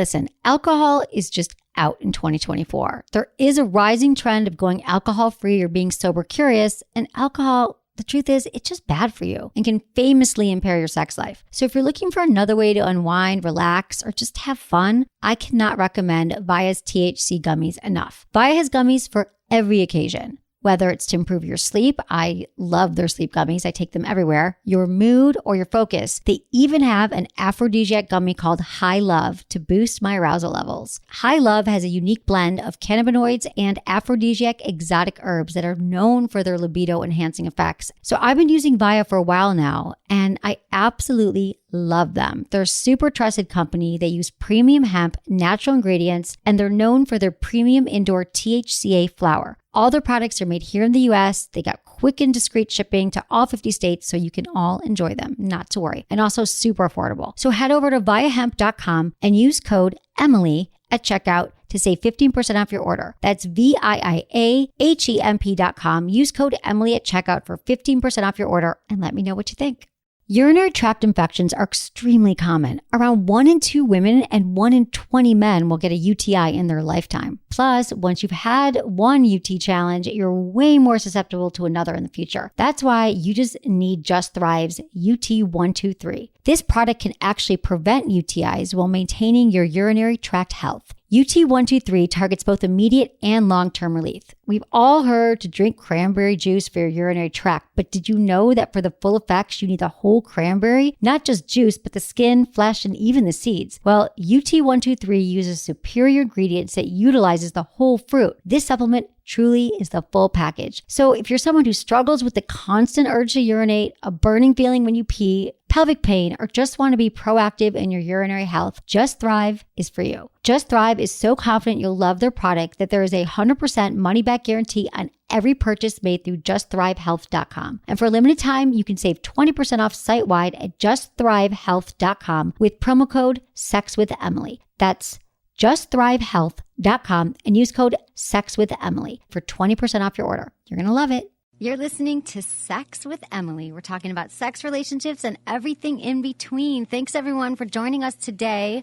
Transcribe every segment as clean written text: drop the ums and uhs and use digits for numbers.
Listen, alcohol is just out in 2024. There is a rising trend of going alcohol-free or being sober curious, and alcohol, the truth is, it's just bad for you and can famously impair your sex life. So if you're looking for another way to unwind, relax, or just have fun, I cannot recommend Via's THC gummies enough. Via has gummies for every occasion. Whether it's to improve your sleep, I love their sleep gummies. I take them everywhere. Your mood or your focus. They even have an aphrodisiac gummy called High Love to boost my arousal levels. High Love has a unique blend of cannabinoids and aphrodisiac exotic herbs that are known for their libido enhancing effects. So I've been using Via for a while now, and I absolutely love them. They're a super trusted company. They use premium hemp, natural ingredients, and they're known for their premium indoor THCA flower. All their products are made here in the US. They got quick and discreet shipping to all 50 states, so you can all enjoy them, not to worry. And also super affordable. So head over to viahemp.com and use code Emily at checkout to save 15% off your order. That's VIIAHEMP.com. Use code Emily at checkout for 15% off your order and let me know what you think. Urinary tract infections are extremely common. Around 1 in 2 women and 1 in 20 men will get a UTI in their lifetime. Plus, once you've had one UT challenge, you're way more susceptible to another in the future. That's why you just need Just Thrive's UT123. This product can actually prevent UTIs while maintaining your urinary tract health. UT123 targets both immediate and long-term relief. We've all heard to drink cranberry juice for your urinary tract, but did you know that for the full effects, you need the whole cranberry? Not just juice, but the skin, flesh, and even the seeds. Well, UT123 uses superior ingredients that utilizes the whole fruit. This supplement truly is the full package. So if you're someone who struggles with the constant urge to urinate, a burning feeling when you pee, pelvic pain, or just want to be proactive in your urinary health, Just Thrive is for you. Just Thrive is so confident you'll love their product that there is a 100% money-back guarantee on every purchase made through justthrivehealth.com. And for a limited time, you can save 20% off site-wide at justthrivehealth.com with promo code SEXWithEmily. That's justthrivehealth.com and use code SEXWithEmily for 20% off your order. You're going to love it. You're listening to Sex with Emily. We're talking about sex, relationships, and everything in between. Thanks, everyone, for joining us today.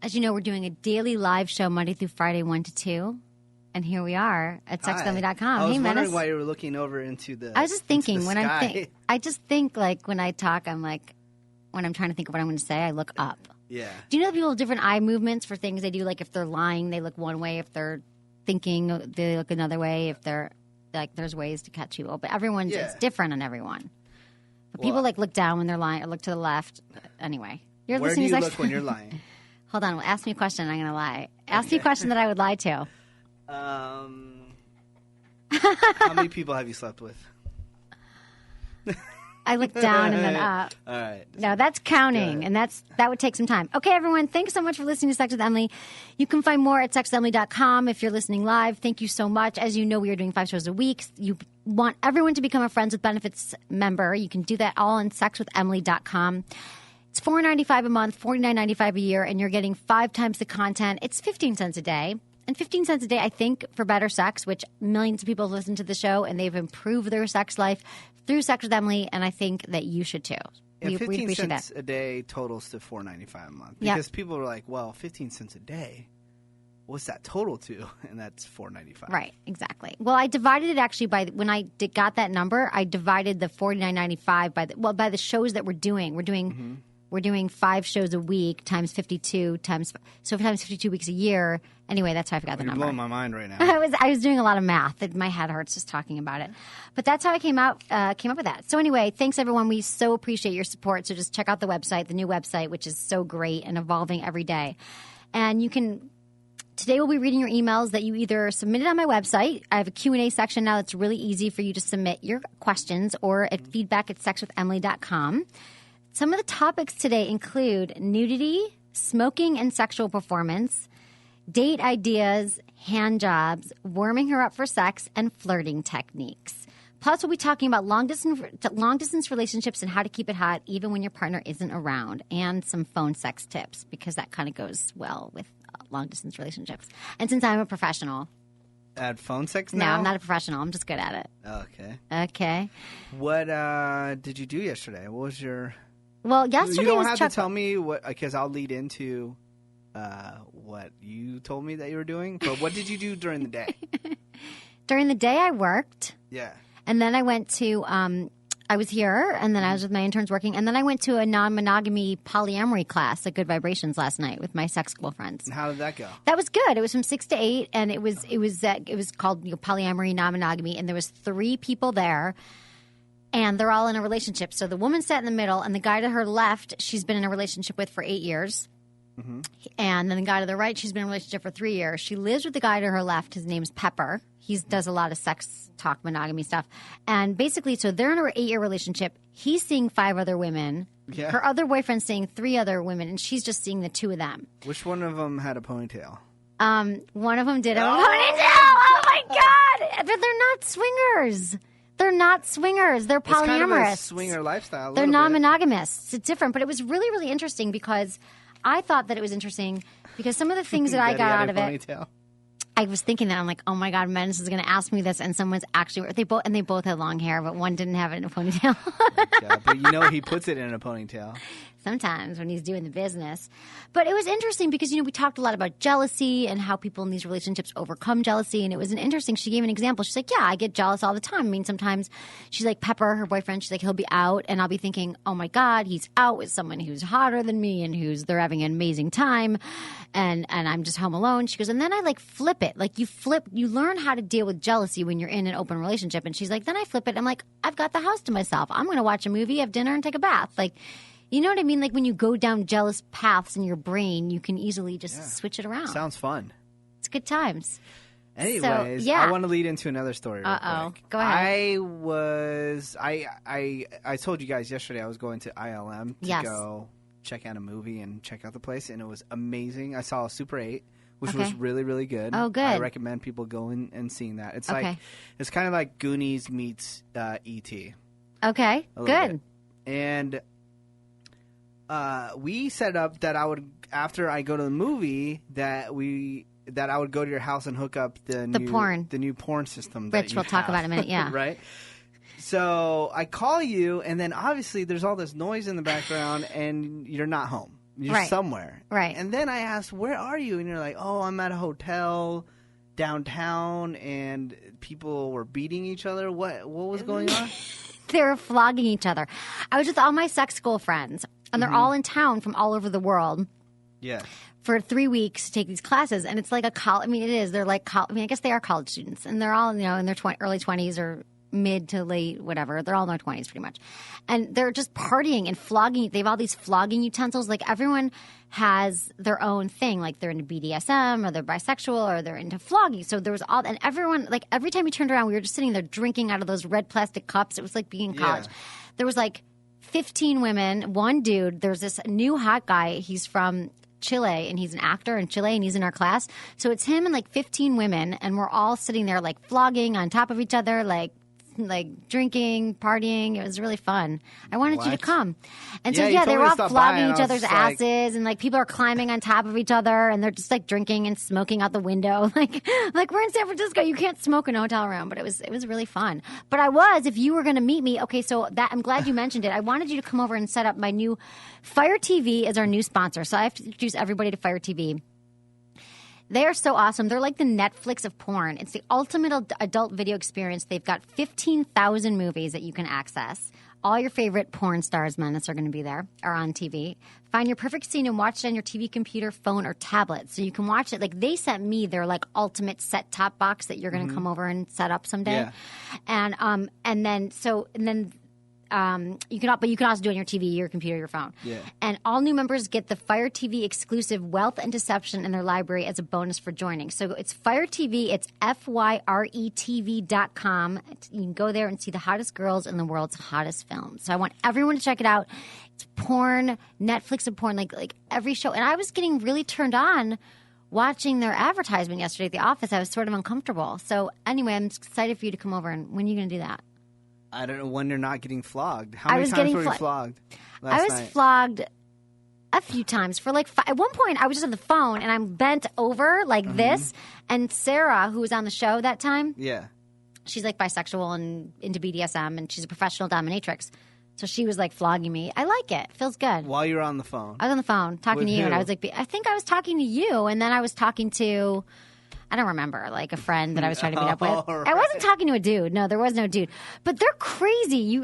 As you know, we're doing a daily live show Monday through Friday, 1 to 2. And here we are at sexwithemily.com. I was hey, wondering Menace. why you were looking over into the I was just thinking when I just think like when I talk, I'm like, when I'm trying to think of what I'm going to say, I look up. Yeah. Do you know that people have different eye movements for things they do? Like if they're lying, they look one way. If they're thinking, they look another way. If they're like, there's ways to catch people. But everyone's, it's different on everyone. But people like look down when they're lying or look to the left. Anyway. Where do you look when you're lying? Hold on. Well, ask me a question. I'm going to lie. Ask me a question that I would lie to. How many people have you slept with? I look down and then up. All right. No, that's counting, and that would take some time. Okay, everyone, thanks so much for listening to Sex with Emily. You can find more at sexwithemily.com if you're listening live. Thank you so much. As you know, we are doing 5 shows a week. You want everyone to become a Friends with Benefits member. You can do that all on sexwithemily.com. It's $4.95 a month, $49.95 a year, and you're getting 5 times the content. It's 15 cents a day. And 15 cents a day, I think, for better sex, which millions of people have listened to the show, and they've improved their sex life through Sex with Emily, and I think that you should too. Yeah, we 15 appreciate cents that. a day totals to $4.95 a month. Because people are like, well, 15 cents a day, what's that total to? And that's $4.95. Right, exactly. Well, I divided it actually by, when I got that number, I divided the $49.95 by the shows that we're doing. We're doing 5 shows a week times 52 times 52 weeks a year. Anyway, that's how I forgot the number. You're blowing my mind right now. I was doing a lot of math. My head hurts just talking about it. But that's how I came up with that. So anyway, thanks everyone. We so appreciate your support. So just check out the website, the new website, which is so great and evolving every day. And you can. Today we'll be reading your emails that you either submitted on my website. I have a Q&A section now that's really easy for you to submit your questions, or at feedback@sexwithemily.com. Some of the topics today include nudity, smoking and sexual performance, date ideas, hand jobs, warming her up for sex, and flirting techniques. Plus, we'll be talking about long-distance relationships and how to keep it hot even when your partner isn't around, and some phone sex tips, because that kind of goes well with long-distance relationships. And since I'm a professional. Add phone sex now? No, I'm not a professional. I'm just good at it. Okay. What did you do yesterday? What was your... Well, yesterday was You don't have to tell me what, because I'll lead into what you told me that you were doing. But what did you do during the day? During the day, I worked. Yeah. And then I went to, I was here, and then I was with my interns working. And then I went to a non-monogamy polyamory class at Good Vibrations last night with my sex school friends. And how did that go? That was good. It was from 6 to 8, and it was called polyamory, non-monogamy. And there was 3 people there. And they're all in a relationship. So the woman sat in the middle, and the guy to her left, she's been in a relationship with for 8 years. Mm-hmm. And then the guy to the right, she's been in a relationship for 3 years. She lives with the guy to her left. His name's Pepper. He does a lot of sex talk, monogamy stuff. And basically, so they're in an 8-year relationship. He's seeing 5 other women. Yeah. Her other boyfriend's seeing 3 other women, and she's just seeing the 2 of them. Which one of them had a ponytail? One of them did have a ponytail. Oh, my God. But they're not swingers. They're not swingers. They're polyamorous. It's kind of a swinger lifestyle. They're non-monogamous. It's different, but it was really, really interesting because I thought that it was interesting because some of the things that I got out of it. I was thinking that I'm like, oh my God, Menace is going to ask me this, and someone's actually they both had long hair, but one didn't have it in a ponytail. Yeah, but you know he puts it in a ponytail. Sometimes when he's doing the business. But it was interesting because, we talked a lot about jealousy and how people in these relationships overcome jealousy. And it was she gave an example. She's like, yeah, I get jealous all the time. I mean, sometimes she's like, Pepper, her boyfriend, she's like, he'll be out. And I'll be thinking, oh my God, he's out with someone who's hotter than me and they're having an amazing time. And I'm just home alone. She goes, and then I flip it. You learn how to deal with jealousy when you're in an open relationship. And she's like, then I flip it. I'm like, I've got the house to myself. I'm going to watch a movie, have dinner, and take a bath. You know what I mean? When you go down jealous paths in your brain, you can easily just switch it around. Sounds fun. It's good times. Anyways, I want to lead into another story real quick. Go ahead. I told you guys yesterday I was going to ILM to go check out a movie and check out the place, and it was amazing. I saw Super 8, which was really, really good. Oh, good. I recommend people going and seeing that. It's it's kind of like Goonies meets E.T. Okay, good. Bit. And we set up that I would, after I go to the movie, that I would go to your house and hook up the new porn system. Which we'll talk about in a minute, yeah. Right? So I call you, and then obviously there's all this noise in the background, and you're not home. You're somewhere. Right. And then I asked, where are you? And you're like, oh, I'm at a hotel downtown, and people were beating each other. What was going on? They were flogging each other. I was with all my sex school friends. And they're all in town from all over the world. Yeah. For 3 weeks to take these classes. And it's like a college. I mean, it is. They're like, I guess they are college students. And they're all, in their early 20s or mid to late, whatever. They're all in their 20s pretty much. And they're just partying and flogging. They have all these flogging utensils. Everyone has their own thing. They're into BDSM or they're bisexual or they're into flogging. So there was all, and everyone, every time we turned around, we were just sitting there drinking out of those red plastic cups. It was like being in college. There was 15 women, 1 dude. There's this new hot guy. He's from Chile, and he's an actor in Chile, and he's in our class. So it's him and 15 women, and we're all sitting there flogging on top of each other, drinking, partying. It was really fun. I wanted you to come. And so, they were all flogging each other's asses, and people are climbing on top of each other, and they're just drinking and smoking out the window. We're in San Francisco. You can't smoke in a hotel room, but it was really fun. But if you were going to meet me, okay, so I'm glad you mentioned it. I wanted you to come over and set up my new Fire TV as our new sponsor. So I have to introduce everybody to Fire TV. They are so awesome. They're like the Netflix of porn. It's the ultimate adult video experience. They've got 15,000 movies that you can access. All your favorite porn stars, Menace, are going to be there, or on TV. Find your perfect scene and watch it on your TV, computer, phone, or tablet. So you can watch it. They sent me their ultimate set-top box that you're going to come over and set up someday. Yeah. And then you can also do it on your TV, your computer, your phone. Yeah. And all new members get the Fire TV exclusive Wealth and Deception in their library as a bonus for joining. So it's Fire TV. It's FYRETV.com. You can go there and see the hottest girls in the world's hottest films. So I want everyone to check it out. It's porn, Netflix of porn, like every show. And I was getting really turned on watching their advertisement yesterday at the office. I was sort of uncomfortable. So anyway, I'm excited for you to come over. And when are you going to do that? I don't know when you're not getting flogged. How many times were you flogged last night? I was flogged a few times. At one point, I was just on the phone, and I'm bent over this. And Sarah, who was on the show that time, she's bisexual and into BDSM, and she's a professional dominatrix. So she was like flogging me. I like it. Feels good. While you're on the phone. I was on the phone talking to you, and I was like, I think I was talking to you, and then I was talking to, I don't remember, like a friend that I was trying to meet up with. Right. I wasn't talking to a dude. No, there was no dude. But they're crazy.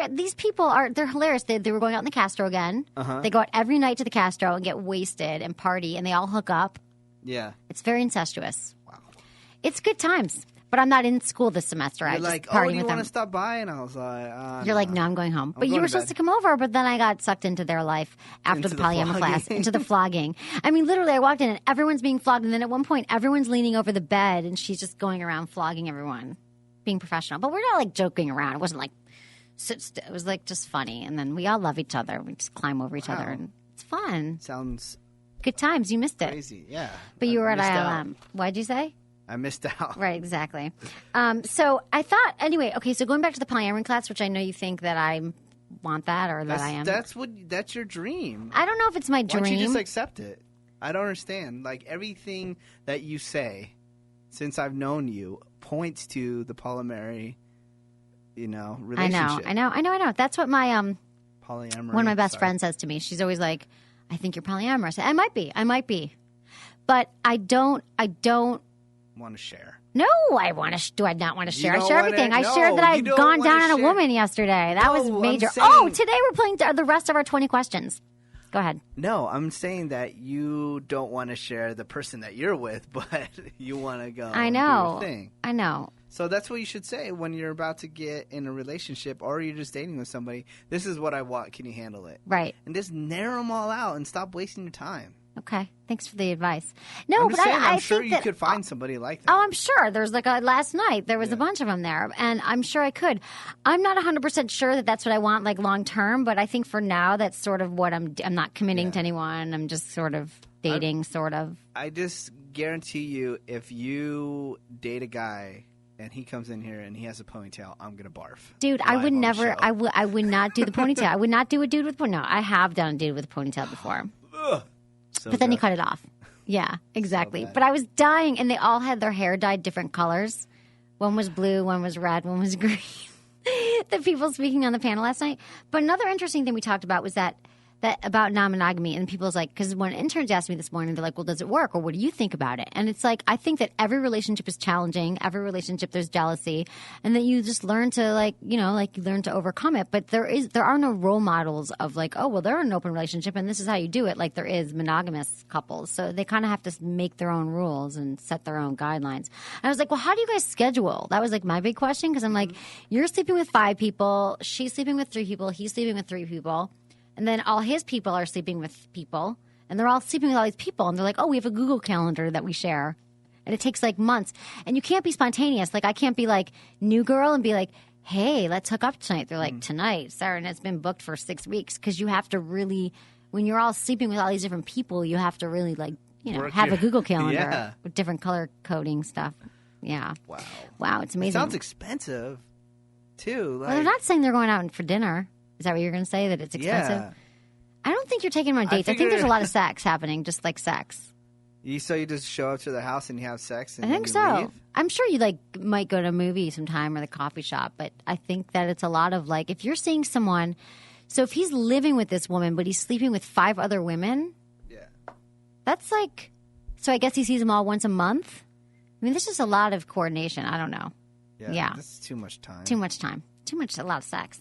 These people they're hilarious. They were going out in the Castro again. They go out every night to the Castro and get wasted and party, and they all hook up. Yeah. It's very incestuous. Wow. It's good times. But I'm not in school this semester. You're I just like, partying do you with want them. to stop by? And I was like, You're like, no, I'm going home. But you were supposed to come over, but then I got sucked into their life after the polyamory class, into the flogging. I mean, literally, I walked in and everyone's being flogged. And then at one point, everyone's leaning over the bed and she's just going around flogging everyone, being professional. But we're not like joking around. It wasn't like, it was like just funny. And then we all love each other. We just climb over each other and it's fun. Sounds good times. You missed it. Crazy, yeah. But you were at ILM. What'd you say? I missed out. Right, exactly. So I thought, anyway, okay, so going back to the polyamory class, which I know you think that I want that or that I am. That's your dream. I don't know if it's my dream. Why don't you just accept it? I don't understand. Like, everything that you say since I've known you points to the polyamory, relationship. I know. That's what my polyamory. One of my best friends says to me. She's always like, I think you're polyamorous. I might be. But I don't want to share. No, I want to. Do I not want to share? I share everything. I shared that I'd gone down on a woman yesterday. That was major. Oh, today we're playing the rest of our 20 questions. Go ahead. No, I'm saying that you don't want to share the person that you're with, but you want to go. I know. Do your thing. I know. So that's what you should say when you're about to get in a relationship or you're just dating with somebody. This is what I want. Can you handle it? Right. And just narrow them all out and stop wasting your time. Okay. Thanks for the advice. No, but I'm sure you could find somebody like that. Oh, I'm sure. There's like last night, there was a bunch of them there, and I'm sure I could. I'm not 100% sure that that's what I want, like long term, but I think for now, that's sort of what I'm not committing to anyone. I'm just sort of dating, sort of. I just guarantee you, if you date a guy and he comes in here and he has a ponytail, I'm going to barf. Dude, I would never, I would not do the ponytail. I would not do a dude with ponytail. No, I have done a dude with a ponytail before. But then he cut it off. Yeah, exactly. But I was dying, and they all had their hair dyed different colors. One was blue, one was red, one was green. The people speaking on the panel last night. But another interesting thing we talked about was that about non-monogamy, and people's like, because when interns asked me this morning, they're like, well, does it work, or what do you think about it? And it's like, I think that every relationship is challenging. Every relationship, there's jealousy, and that you just learn to you learn to overcome it. But there are no role models of like, oh, well, they're in an open relationship and this is how you do it, like there is monogamous couples. So they kind of have to make their own rules and set their own guidelines. And I was like, well, how do you guys schedule? That was like my big question, because I'm like, you're sleeping with 5 people, she's sleeping with 3 people, he's sleeping with 3 people. And then all his people are sleeping with people, and they're all sleeping with all these people. And they're like, oh, we have a Google Calendar that we share. And it takes like months. And you can't be spontaneous. Like, I can't be like new girl and be like, hey, let's hook up tonight. They're like, tonight, Sarah, and it's been booked for 6 weeks. Because you have to really, when you're all sleeping with all these different people, you have to really have a Google Calendar with different color coding stuff. Yeah. Wow, it's amazing. It sounds expensive, too. Well, they're not saying they're going out for dinner. Is that what you're going to say, that it's expensive? Yeah. I don't think you're taking them on dates. I think there's a lot of sex happening, just like sex. So you just show up to the house and you have sex and I think so. Leave? I'm sure you might go to a movie sometime or the coffee shop, but I think that it's a lot of if you're seeing someone, so if he's living with this woman but he's sleeping with 5 other women, that's so I guess he sees them all once a month? I mean, this is a lot of coordination. I don't know. Yeah. That's too much time. A lot of sex.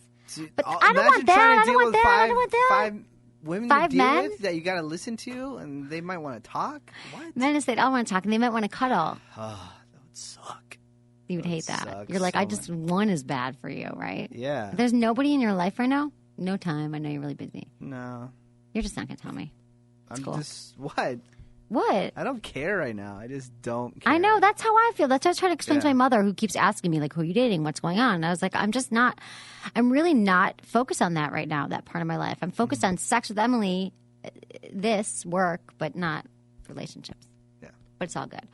But I don't want that. I don't want that. 5 women 5 to deal men with that you got to listen to, and they might want to talk. What? Menace, they'd all want to talk, and they might want to cuddle. Oh, that would suck. You would hate that. You're like, one is bad for you, right? Yeah. There's nobody in your life right now? No time. I know you're really busy. No. You're just not going to tell me. It's cool. What? What? I don't care right now. I just don't care. I know. That's how I feel. That's what I was trying to explain to my mother, who keeps asking me, who are you dating? What's going on? And I was like, I'm really not focused on that right now, that part of my life. I'm focused on sex with Emily, this, work, but not relationships. Yeah. But it's all good.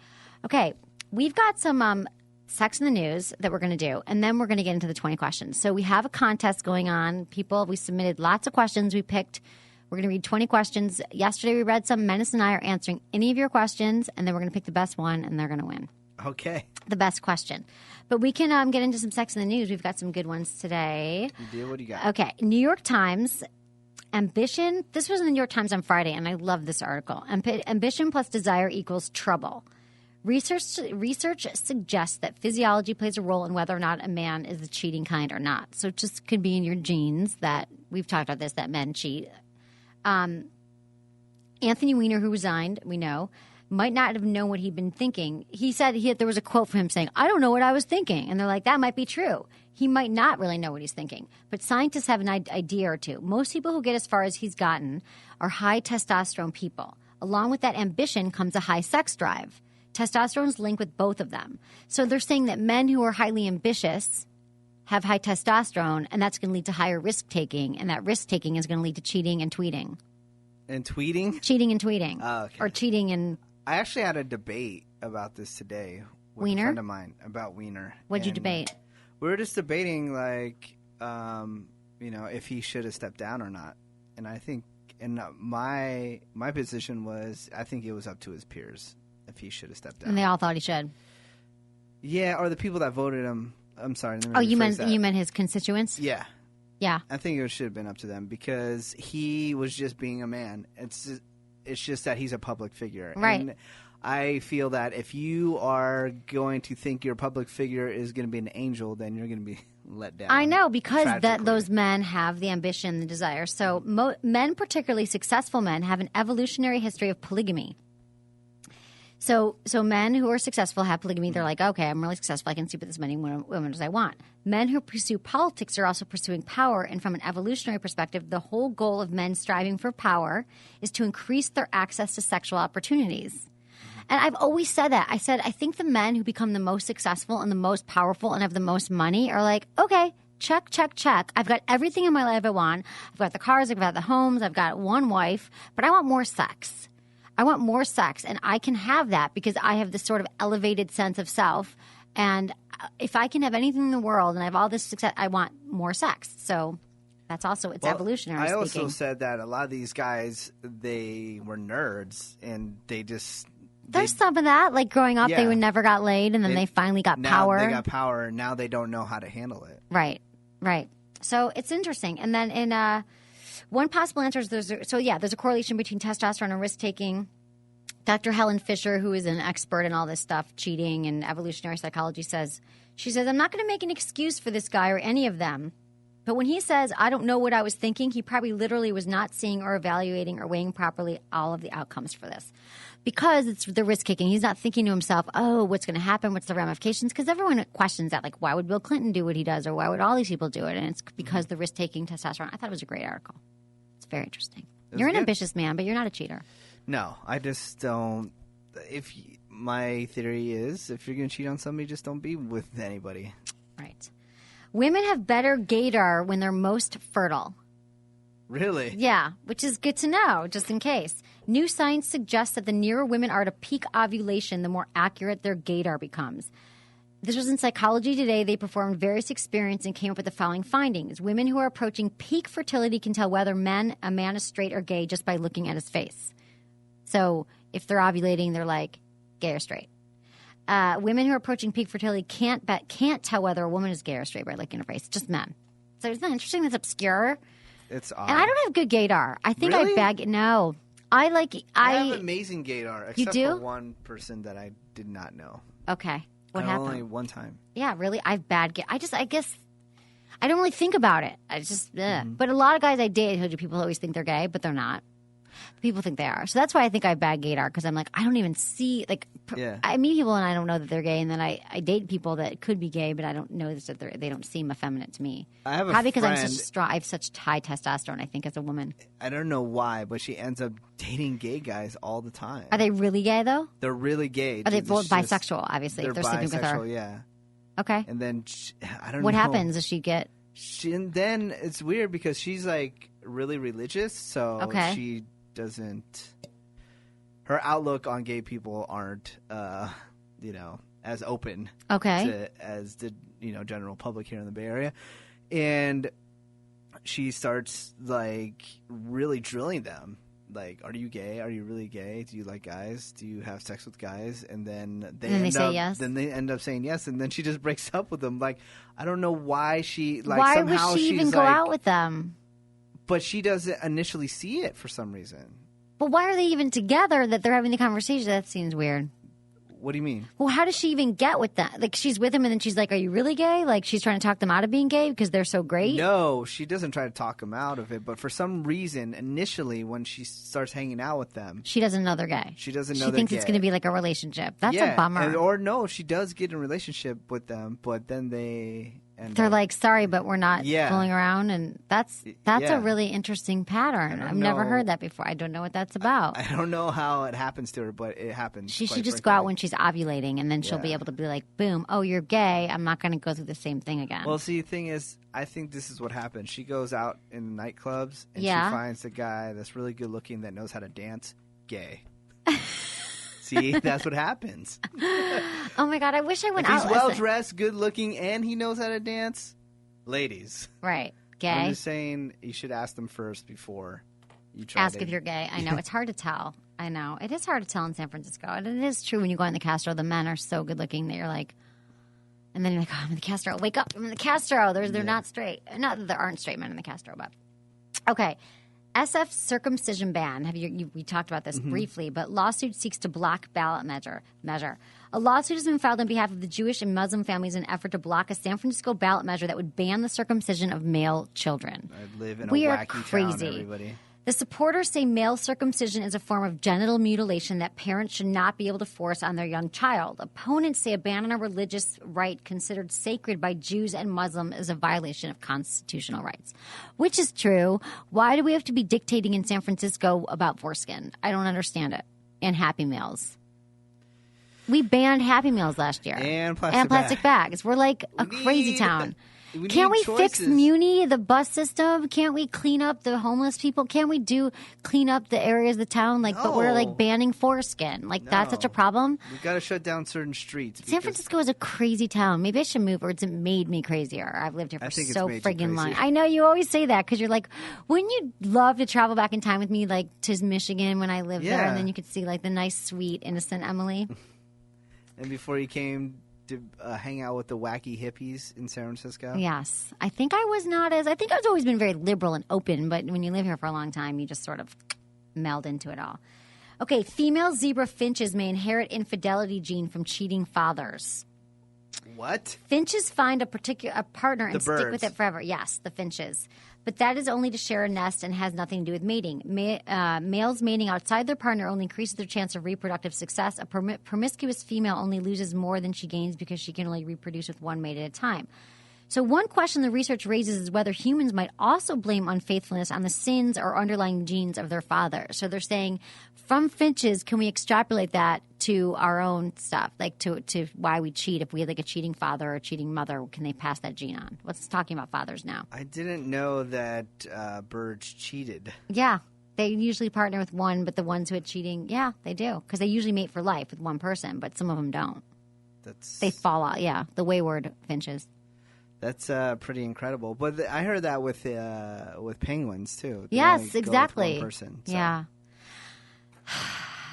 Okay. We've got some sex in the news that we're going to do, and then we're going to get into the 20 questions. So we have a contest going on. We submitted lots of questions. We're going to read 20 questions. Yesterday we read some. Menace and I are answering any of your questions, and then we're going to pick the best one, and they're going to win. Okay. The best question. But we can get into some sex in the news. We've got some good ones today. You do? What do you got? Okay. New York Times, ambition. This was in the New York Times on Friday, and I love this article. Ambition plus desire equals trouble. Research suggests that physiology plays a role in whether or not a man is the cheating kind or not. So it just could be in your genes that we've talked about this, that men cheat. Anthony Weiner, who resigned, we know, might not have known what he'd been thinking. He said there was a quote from him saying, "I don't know what I was thinking." And they're like, that might be true. He might not really know what he's thinking. But scientists have an idea or two. Most people who get as far as he's gotten are high testosterone people. Along with that ambition comes a high sex drive. Testosterone is linked with both of them. So they're saying that men who are highly ambitious have high testosterone, and that's going to lead to higher risk-taking, and that risk-taking is going to lead to cheating and tweeting. And tweeting? Cheating and tweeting. Oh, okay. Or cheating and... I actually had a debate about this today with Weiner? a friend of mine about Weiner. What'd you debate? We were just debating, if he should have stepped down or not. And I think, my position was, I think it was up to his peers if he should have stepped down. And they all thought he should. Yeah, or the people that voted him. I'm sorry. Oh, you meant his constituents? Yeah. Yeah. I think it should have been up to them because he was just being a man. It's just that he's a public figure. Right. And I feel that if you are going to think your public figure is going to be an angel, then you're going to be let down. I know, because those men have the ambition, the desire. So men, particularly successful men, have an evolutionary history of polygamy. So men who are successful have polygamy. They're like, okay, I'm really successful. I can sleep with as many women as I want. Men who pursue politics are also pursuing power. And from an evolutionary perspective, the whole goal of men striving for power is to increase their access to sexual opportunities. And I've always said that. I said, I think the men who become the most successful and the most powerful and have the most money are like, okay, check, check, check. I've got everything in my life I want. I've got the cars, I've got the homes, I've got one wife, but I want more sex. I want more sex, and I can have that because I have this sort of elevated sense of self. And if I can have anything in the world and I have all this success, I want more sex. So that's also, it's evolutionary speaking. I also said that a lot of these guys, they were nerds, and they just... There's some of that. Like growing up, they never got laid, and then they finally got power. Now they got power, and now they don't know how to handle it. Right, right. So it's interesting. And then in... one possible answer is there's a correlation between testosterone and risk-taking. Dr. Helen Fisher, who is an expert in all this stuff, cheating and evolutionary psychology, says, I'm not going to make an excuse for this guy or any of them. But when he says, I don't know what I was thinking, he probably literally was not seeing or evaluating or weighing properly all of the outcomes for this. Because it's the risk-taking. He's not thinking to himself, oh, what's going to happen? What's the ramifications? Because everyone questions that, like, why would Bill Clinton do what he does? Or why would all these people do it? And it's because the risk-taking testosterone. I thought it was a great article. It's very interesting. You're an ambitious man, but you're not a cheater. No, I just don't. My theory is if you're going to cheat on somebody, just don't be with anybody. Right. Women have better gaydar when they're most fertile. Really? Yeah, which is good to know, just in case. New science suggests that the nearer women are to peak ovulation, the more accurate their gaydar becomes. This was in Psychology Today. They performed various experiments and came up with the following findings. Women who are approaching peak fertility can tell whether a man is straight or gay just by looking at his face. So if they're ovulating, they're like gay or straight. Women who are approaching peak fertility can't tell whether a woman is gay or straight by looking at her face. Just men. So isn't that interesting? That's obscure. It's odd. And I don't have good gaydar. I think really? No. I have amazing gaydar, except for one person that I did not know. Okay. What happened? Only one time. Yeah, really? I have bad gaydar. I guess I don't really think about it. I just, But a lot of guys I date, people always think they're gay, but they're not. People think they are. So that's why I think I have bad gaydar, because I'm like, I don't even see, I meet people and I don't know that they're gay, and then I date people that could be gay, but I don't know that they don't seem effeminate to me. I have Probably because I'm such strong. I have such high testosterone, I think, as a woman. I don't know why, but she ends up dating gay guys all the time. Are they really gay, though? They're really gay. Are they both bisexual, obviously, if they're sleeping with her? Yeah. Okay. And then, I don't know. What happens? Does she get... And then it's weird because she's, really religious, so she doesn't... Her outlook on gay people aren't, as open as the, general public here in the Bay Area. And she starts, really drilling them. like, are you gay? Are you really gay? Do you like guys? Do you have sex with guys? And then they say yes. Then they end up saying yes, and then she just breaks up with them. Like, I don't know why she like. Why somehow would she even go out with them? But she doesn't initially see it for some reason. But why are they even together that they're having the conversation? That seems weird. What do you mean? Well, how does she even get with that? Like, she's with him and then she's like, are you really gay? Like, she's trying to talk them out of being gay because they're so great? No, she doesn't try to talk them out of it. But for some reason, initially, when she starts hanging out with them... She doesn't know they're gay. She doesn't know they're gay. She thinks it's going to be like a relationship. That's a bummer. Or no, she does get in a relationship with them, but then they're like, sorry, but we're not fooling around. And that's a really interesting pattern. I've never heard that before. I don't know what that's about. I don't know how it happens to her, but it happens. She should just go out when she's ovulating, and then she'll be able to be like, boom, oh, you're gay. I'm not going to go through the same thing again. Well, see, the thing is, I think this is what happens. She goes out in nightclubs, and she finds a guy that's really good looking that knows how to dance, gay. See, that's what happens. Oh my God, I wish I went out. He's well dressed, good looking, and he knows how to dance. Ladies, right? Gay. I'm just saying you should ask them first before you try. Ask if you're gay. I know it's hard to tell. I know it is hard to tell in San Francisco, and it is true when you go in the Castro. The men are so good looking that you're like, and then you're like, oh, I'm in the Castro. Wake up! I'm in the Castro. They're not straight. Not that there aren't straight men in the Castro, but okay. SF circumcision ban. We talked about this briefly, but lawsuit seeks to block ballot measure. A lawsuit has been filed on behalf of the Jewish and Muslim families in an effort to block a San Francisco ballot measure that would ban the circumcision of male children. I live in a wacky town, everybody. The supporters say male circumcision is a form of genital mutilation that parents should not be able to force on their young child. Opponents say a ban on a religious rite considered sacred by Jews and Muslims is a violation of constitutional rights, which is true. Why do we have to be dictating in San Francisco about foreskin? I don't understand it. And Happy Meals. We banned Happy Meals last year. And plastic bags. We're like a crazy town. Can't we fix Muni, the bus system? Can't we clean up the homeless people? Can't we clean up the areas of the town? Like, but we're like banning foreskin. Like, that's such a problem. We got to shut down certain streets. San Francisco is a crazy town. Maybe I should move, or it's made me crazier. I've lived here for so friggin' long. I know you always say that because you're like, wouldn't you love to travel back in time with me, like to Michigan when I lived there, and then you could see like the nice, sweet, innocent Emily. And before you came to hang out with the wacky hippies in San Francisco? Yes. I think I was always been very liberal and open, but when you live here for a long time, you just sort of meld into it all. Okay, female zebra finches may inherit infidelity gene from cheating fathers. What? Finches find a partner and stick with it forever. Yes, the finches. But that is only to share a nest and has nothing to do with mating. Males mating outside their partner only increases their chance of reproductive success. A promiscuous female only loses more than she gains because she can only reproduce with one mate at a time. So one question the research raises is whether humans might also blame unfaithfulness on the sins or underlying genes of their father. So they're saying, from finches, can we extrapolate that to our own stuff, like to why we cheat? If we had like a cheating father or a cheating mother, can they pass that gene on? Let's talking about fathers now. I didn't know that birds cheated. Yeah. They usually partner with one, but the ones who are cheating, yeah, they do. Because they usually mate for life with one person, but some of them don't. They fall out, yeah. The wayward finches. That's pretty incredible. But I heard that with penguins, too. Yes, exactly. One person, so. Yeah.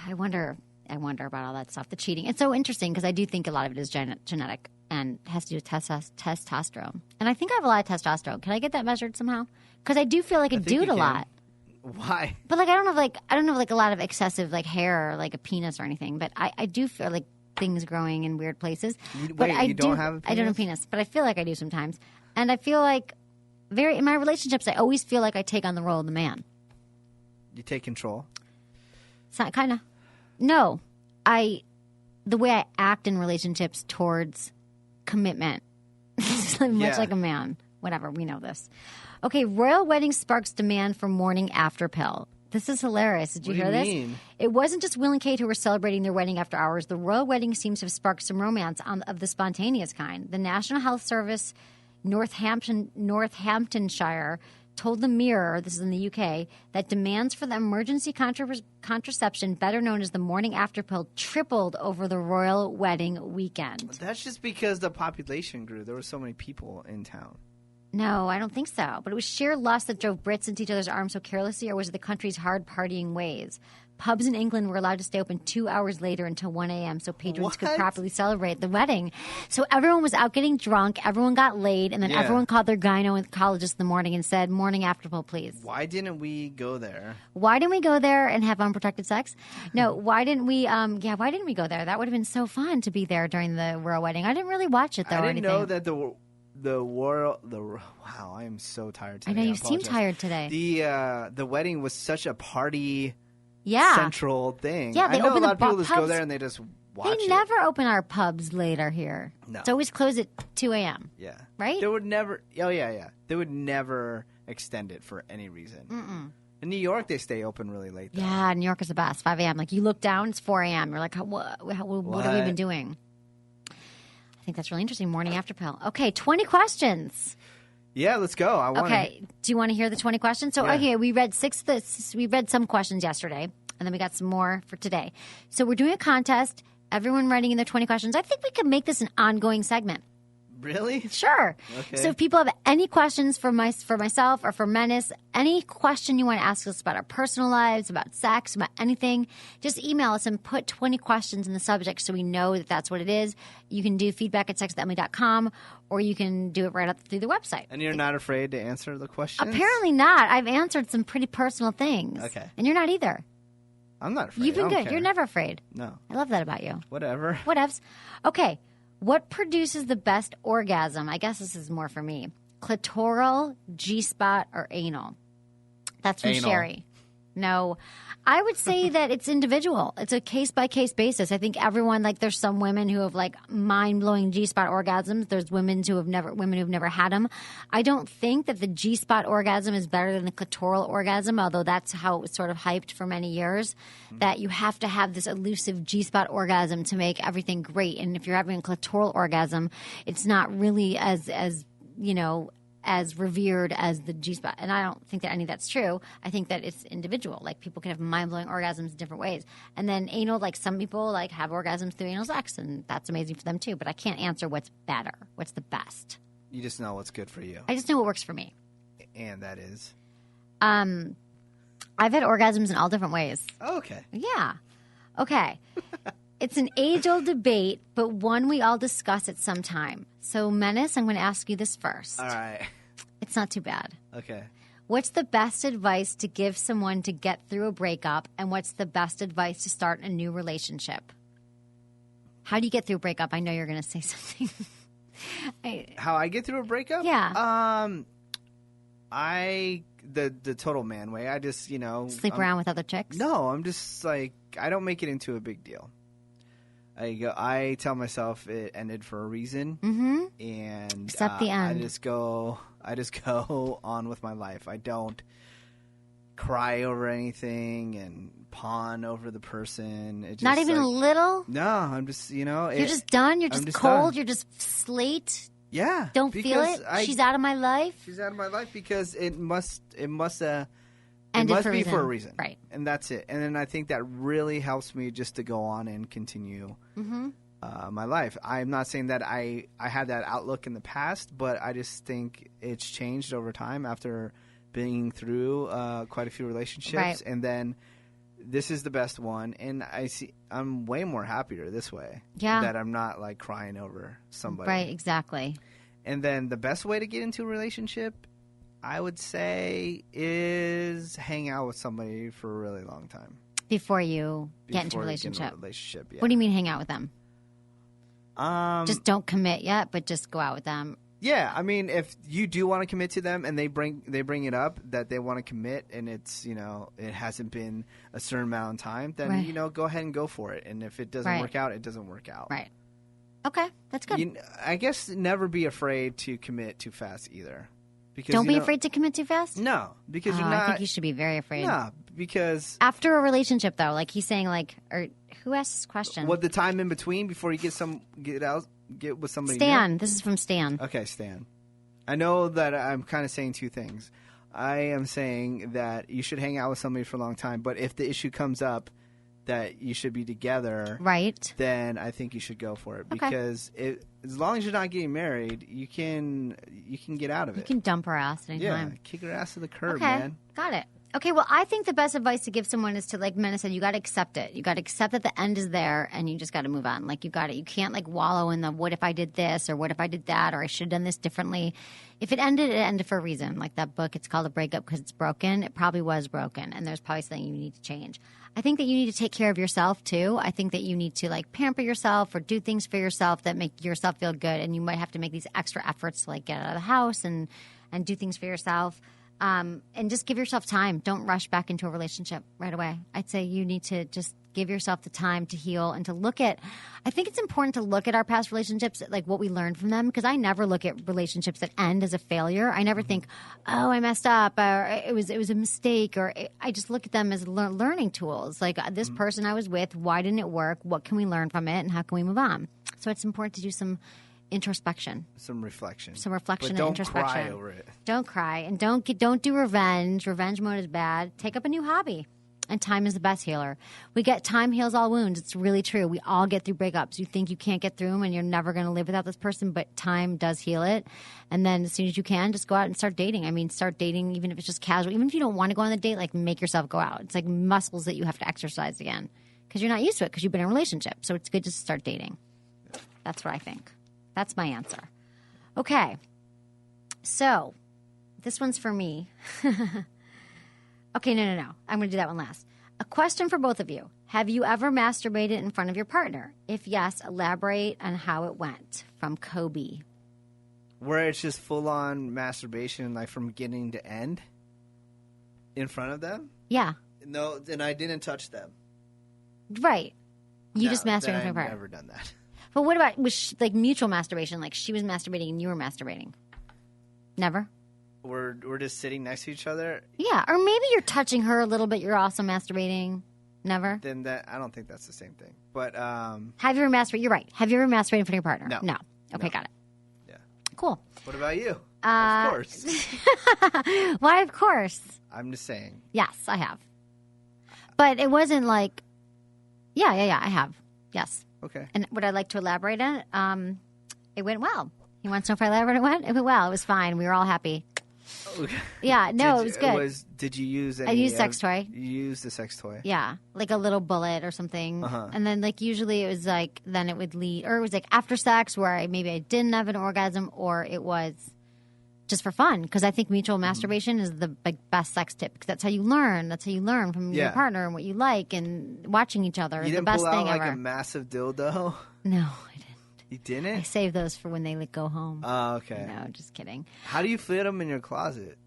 I wonder about all that stuff, the cheating. It's so interesting because I do think a lot of it is genetic and has to do with testosterone. And I think I have a lot of testosterone. Can I get that measured somehow? Because I do feel like a dude a lot. Why? But like I don't have like a lot of excessive like hair or like a penis or anything. But I do feel like things growing in weird places. But I don't have a penis? I don't have a penis, but I feel like I do sometimes. And I feel like in my relationships, I always feel like I take on the role of the man. You take control? Kind of. No. The way I act in relationships towards commitment. Much like a man. Whatever, we know this. Okay, royal wedding sparks demand for morning after pill. This is hilarious. Did you hear this? Mean? It wasn't just Will and Kate who were celebrating their wedding after hours. The royal wedding seems to have sparked some romance of the spontaneous kind. The National Health Service, Northamptonshire, told the Mirror, this is in the UK, that demands for the emergency contraception, better known as the morning after pill, tripled over the royal wedding weekend. That's just because the population grew. There were so many people in town. No, I don't think so. But it was sheer lust that drove Brits into each other's arms so carelessly, or was it the country's hard partying ways? Pubs in England were allowed to stay open 2 hours later until 1 a.m. so patrons could properly celebrate the wedding. So everyone was out getting drunk, everyone got laid, and then everyone called their gynecologist in the morning and said, morning after pill, please. Why didn't we go there? Why didn't we go there and have unprotected sex? No, why didn't we, why didn't we go there? That would have been so fun to be there during the royal wedding. I didn't really watch it, though. I didn't know that wow, I am so tired today. I know you seem tired today. The wedding was such a party central thing. Yeah, I know a lot of people just go there and they just watch it. They never open our pubs later here. No. It's always closed at 2 a.m. Yeah. Right? They would never, They would never extend it for any reason. In New York, they stay open really late, though. Yeah, New York is the best, 5 a.m. Like, you look down, it's 4 a.m. You're like, what have we been doing? I think that's really interesting. Morning after pill. Okay, 20 questions. Yeah, let's go. Do you want to hear the 20 questions? So, okay, we read some questions yesterday, and then we got some more for today. So we're doing a contest. Everyone writing in their 20 questions. I think we could make this an ongoing segment. Really? Sure. Okay. So if people have any questions for myself or for Menace, any question you want to ask us about our personal lives, about sex, about anything, just email us and put 20 questions in the subject so we know that that's what it is. You can do feedback@sexwithemily.com, or you can do it right up through the website. And you're not afraid to answer the questions? Apparently not. I've answered some pretty personal things. Okay. And you're not either. I'm not afraid. You've been good. Care. You're never afraid. No. I love that about you. Whatever. Whatevs. Okay. What produces the best orgasm? I guess this is more for me. Clitoral, G-spot, or anal? That's from Anal. Sherry. No. I would say that it's individual. It's a case-by-case basis. I think everyone, like, there's some women who have, like, mind-blowing G-spot orgasms. There's women who've never had them. I don't think that the G-spot orgasm is better than the clitoral orgasm, although that's how it was sort of hyped for many years, that you have to have this elusive G-spot orgasm to make everything great. And if you're having a clitoral orgasm, it's not really as revered as the G-spot. And I don't think that any of that's true. I think that it's individual. Like, people can have mind-blowing orgasms in different ways. And then anal, like, some people, like, have orgasms through anal sex, and that's amazing for them, too. But I can't answer what's better, what's the best. You just know what's good for you. I just know what works for me. And that is? I've had orgasms in all different ways. Oh, okay. Yeah. Okay. It's an age-old debate, but one we all discuss at some time. So, Menace, I'm going to ask you this first. All right. It's not too bad. Okay. What's the best advice to give someone to get through a breakup, and what's the best advice to start a new relationship? How do you get through a breakup? I know you're going to say something. How I get through a breakup? Yeah. The total man way. I just, sleep around with other chicks? No, I'm just like, I don't make it into a big deal. I tell myself it ended for a reason, and accept the end. I just go on with my life. I don't cry over anything and pawn over the person. It just, not even a little? No, I'm just, You're just done? You're just cold? Done. You're just slate? Yeah. Don't feel it? She's out of my life? She's out of my life because it must be for a reason. Right. And that's it. And then I think that really helps me just to go on and continue my life. I'm not saying that I had that outlook in the past, but I just think it's changed over time after being through quite a few relationships. Right. And then this is the best one. And I'm way more happier this way. Yeah. That I'm not like crying over somebody. Right, exactly. And then the best way to get into a relationship, I would say, is hang out with somebody for a really long time. Before you get into a relationship. Yeah. What do you mean hang out with them? Just don't commit yet, but just go out with them. Yeah, I mean, if you do want to commit to them and they bring it up that they want to commit and it's, it hasn't been a certain amount of time, then, go ahead and go for it. And if it doesn't work out, it doesn't work out. Right. Okay, that's good. I guess never be afraid to commit too fast either. Because, don't be afraid to commit too fast? No, because you're not. I think you should be very afraid. No, because after a relationship, though, like he's saying, or who asked this question? What the time in between before you get with somebody? Stan, new? This is from Stan. Okay, Stan. I know that I'm kind of saying two things. I am saying that you should hang out with somebody for a long time, but if the issue comes up, that you should be together, right? Then I think you should go for it because as long as you're not getting married, you can get out of it. You can dump her ass anytime. Yeah, kick her ass to the curb, man. Got it. Okay, well, I think the best advice to give someone is to, like Menace said, you got to accept it. You got to accept that the end is there, and you just got to move on. Like, you got it. You can't, like, wallow in the what if I did this or what if I did that or I should have done this differently. If it ended for a reason. Like that book, it's called A Breakup Because It's Broken. It probably was broken, and there's probably something you need to change. I think that you need to take care of yourself, too. I think that you need to, like, pamper yourself or do things for yourself that make yourself feel good, and you might have to make these extra efforts to, like, get out of the house and do things for yourself. And just give yourself time. Don't rush back into a relationship right away. I'd say you need to just give yourself the time to heal and to look at – I think it's important to look at our past relationships, like what we learned from them, because I never look at relationships that end as a failure. I never think, oh, I messed up or it was a mistake, or I just look at them as learning tools. Like this person I was with, why didn't it work? What can we learn from it and how can we move on? So it's important to do some – introspection, some reflection, but and introspection. Don't cry over it. Don't cry, and don't do revenge. Revenge mode is bad. Take up a new hobby, and time is the best healer. Time heals all wounds. It's really true. We all get through breakups. You think you can't get through them, and you're never going to live without this person, but time does heal it. And then as soon as you can, just go out and start dating. I mean, start dating, even if it's just casual. Even if you don't want to go on the date, like make yourself go out. It's like muscles that you have to exercise again because you're not used to it because you've been in a relationship. So it's good to start dating. That's what I think. That's my answer. Okay. So, this one's for me. Okay, no. I'm going to do that one last. A question for both of you. Have you ever masturbated in front of your partner? If yes, elaborate on how it went. From Kobe. Where it's just full-on masturbation, like from beginning to end? In front of them? Yeah. No, and I didn't touch them. Right. You just masturbated in front of your partner. I've never done that. But what about like mutual masturbation? Like she was masturbating and you were masturbating? Never? We're just sitting next to each other? Yeah. Or maybe you're touching her a little bit. You're also masturbating. Never? Then I don't think that's the same thing. But have you ever masturbated? You're right. Have you ever masturbated in front of your partner? No. Okay, got it. Yeah. Cool. What about you? Of course. Why, of course? I'm just saying. Yes, I have. But it wasn't like... Yeah, I have. Yes. Okay. And would I like to elaborate on it? It went well. He wants to know if I elaborate on it? It went well. It was fine. We were all happy. Okay. Yeah, no, it was good. Did you use any... I used sex toy. You used a sex toy? Yeah, like a little bullet or something. Uh-huh. And then like usually it was like, then it would lead, or it was like after sex where maybe I didn't have an orgasm, or it was just for fun. Because I think mutual masturbation is the best sex tip. Because that's how you learn. That's how you learn from your partner and what you like and watching each other. You didn't the best pull out thing like ever. a massive dildo? No, I didn't. You didn't? I saved those for when they go home. Oh, okay. No, just kidding. How do you fit them in your closet?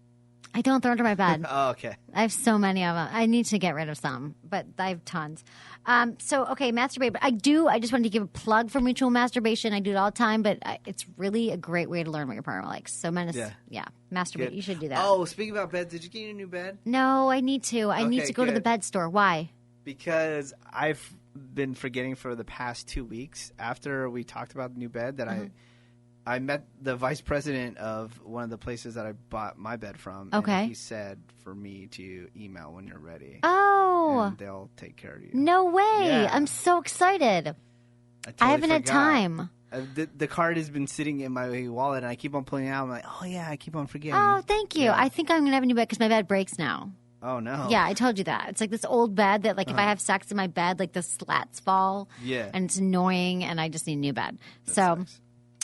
I don't throw them under my bed. Oh, okay. I have so many of them. I need to get rid of some, but I have tons. Okay, masturbate. But I just wanted to give a plug for mutual masturbation. I do it all the time, but it's really a great way to learn what your partner likes. So, Menace, masturbate. Good. You should do that. Oh, speaking about bed, did you get a new bed? No, I need to. I need to go to the bed store. Why? Because I've been forgetting for the past 2 weeks after we talked about the new bed that I met the vice president of one of the places that I bought my bed from. Okay. And he said for me to email when you're ready. Oh. And they'll take care of you. No way. Yeah. I'm so excited. I haven't had time. The card has been sitting in my wallet, and I keep on pulling it out. I'm like, oh, yeah, I keep on forgetting. Oh, thank you. Yeah. I think I'm going to have a new bed because my bed breaks now. Oh, no. Yeah, I told you that. It's like this old bed that, like, if I have sex in my bed, like, the slats fall. Yeah. And it's annoying, and I just need a new bed. That sucks.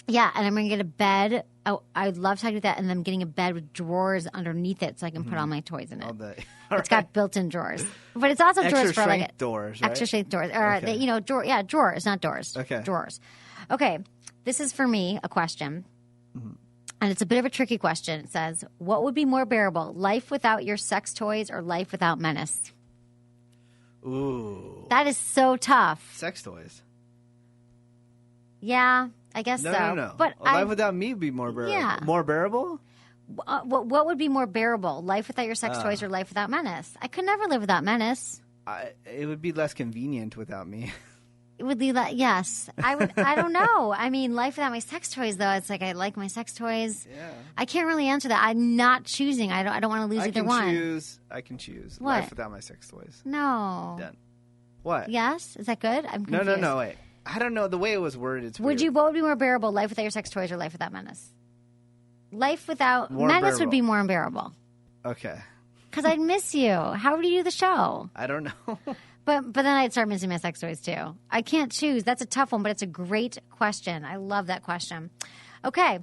Yeah, and I'm going to get a bed. Oh, I would love to do that. And then I'm getting a bed with drawers underneath it so I can put all my toys in it. It's got built-in drawers. But it's also drawers for like doors, right? Extra strength doors. Or, okay. Drawers, not doors. Okay. Drawers. Okay, this is for me a question. And it's a bit of a tricky question. It says, what would be more bearable, life without your sex toys or life without Menace? Ooh. That is so tough. Sex toys. Yeah. I guess so. No. But life without me would be more bearable. Yeah. More bearable? What would be more bearable? Life without your sex toys or life without Menace? I could never live without Menace. It would be less convenient without me. It would be yes. I would. I don't know. I mean, life without my sex toys, though. It's like I like my sex toys. Yeah. I can't really answer that. I'm not choosing. I don't want to lose either one. I can choose. What? Life without my sex toys. No. Done. What? Yes? Is that good? I'm confused. No, wait. I don't know. The way it was worded, it's weird. What would be more bearable, life without your sex toys or life without Menace? Life without More Menace bearable. would be more unbearable. Okay. Because I'd miss you. How would you do the show? I don't know. But then I'd start missing my sex toys too. I can't choose. That's a tough one, but it's a great question. I love that question. Okay.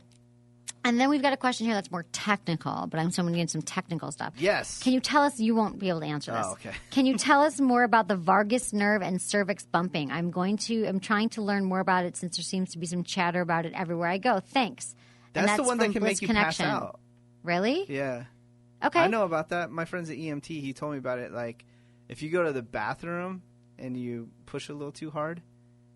And then we've got a question here that's more technical, but I'm someone getting some technical stuff. Yes. Can you tell us, you won't be able to answer this. Oh, okay. Can you tell us more about the vagus nerve and cervix bumping? I'm trying to learn more about it since there seems to be some chatter about it everywhere I go. Thanks. That's the one that can make you pass out. Really? Yeah. Okay. I know about that. My friend's at EMT. He told me about it. Like, if you go to the bathroom and you push a little too hard,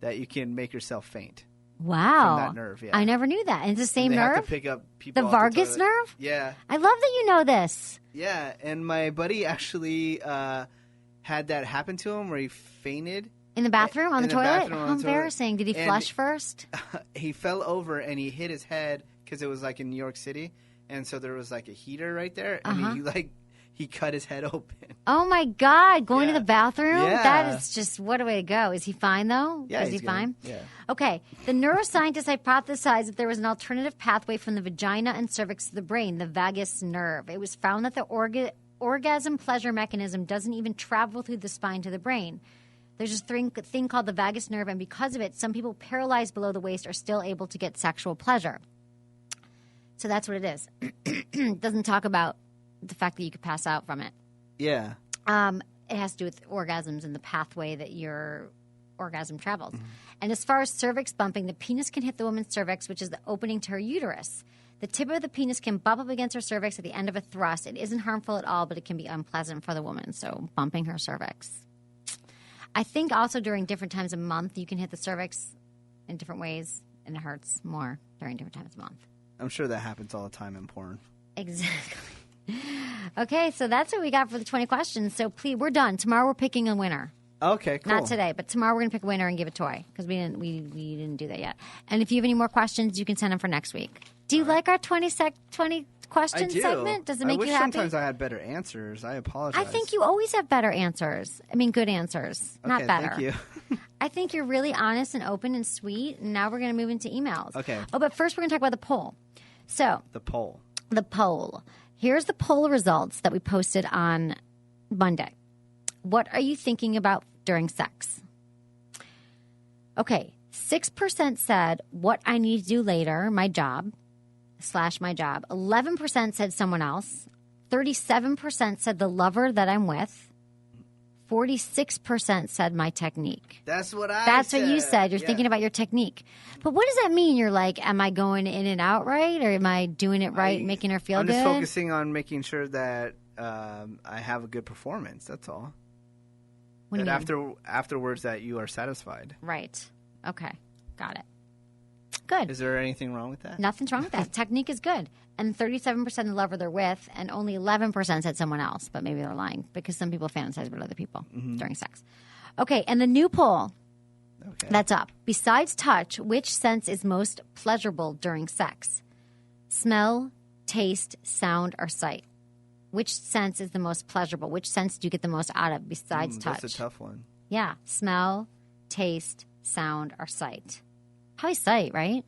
that you can make yourself faint. Wow. From that nerve, yeah. I never knew that. And it's the same they nerve? Have to pick up people the off vagus the toilet. nerve? Yeah. I love that you know this. Yeah, and my buddy actually had that happen to him where he fainted. In the bathroom? On the toilet? How on the embarrassing. toilet. Did he flush first? He fell over and he hit his head because it was like in New York City. And so there was like a heater right there. And he cut his head open. Oh, my God. Going to the bathroom? Yeah. That is just, what a way to go. Is he fine, though? Yeah, Is he good. fine? Yeah. Okay. The neuroscientists hypothesized that there was an alternative pathway from the vagina and cervix to the brain, the vagus nerve. It was found that the orgasm pleasure mechanism doesn't even travel through the spine to the brain. There's this thing called the vagus nerve, and because of it, some people paralyzed below the waist are still able to get sexual pleasure. So that's what it is. It doesn't talk about the fact that you could pass out from it. Yeah. It has to do with orgasms and the pathway that your orgasm travels. Mm-hmm. And as far as cervix bumping, the penis can hit the woman's cervix, which is the opening to her uterus. The tip of the penis can bump up against her cervix at the end of a thrust. It isn't harmful at all, but it can be unpleasant for the woman. So bumping her cervix. I think also during different times of month, you can hit the cervix in different ways, and it hurts more during different times of month. I'm sure that happens all the time in porn. Exactly. Okay, so that's what we got for the 20 questions. So please, we're done. Tomorrow we're picking a winner. Okay, cool. Not today, but tomorrow we're going to pick a winner and give a toy because we didn't do that yet. And if you have any more questions, you can send them for next week. Do you like our 20 question segment? Does it make you happy? Sometimes I had better answers. I apologize. I think you always have better answers. I mean, good answers, not better. Thank you. I think you're really honest and open and sweet. And now we're going to move into emails. Okay. Oh, but first we're going to talk about the poll. So the poll. Here's the poll results that we posted on Monday. What are you thinking about during sex? Okay, 6% said what I need to do later, my job. 11% said someone else. 37% said the lover that I'm with. 46% said my technique. That's what I That's said. what you said. You're thinking about your technique. But what does that mean? You're like, am I going in and out right? Or am I doing it right, making her feel good? I'm just focusing on making sure that I have a good performance. That's all. What do you mean? Afterwards that you are satisfied. Right. Okay. Got it. Good. Is there anything wrong with that? Nothing's wrong with that. Technique is good. And 37% of the lover they're with, and only 11% said someone else, but maybe they're lying because some people fantasize about other people during sex. Okay, and the new poll that's up. Besides touch, which sense is most pleasurable during sex? Smell, taste, sound, or sight? Which sense is the most pleasurable? Which sense do you get the most out of besides touch? That's a tough one. Yeah, smell, taste, sound, or sight. Probably sight, right?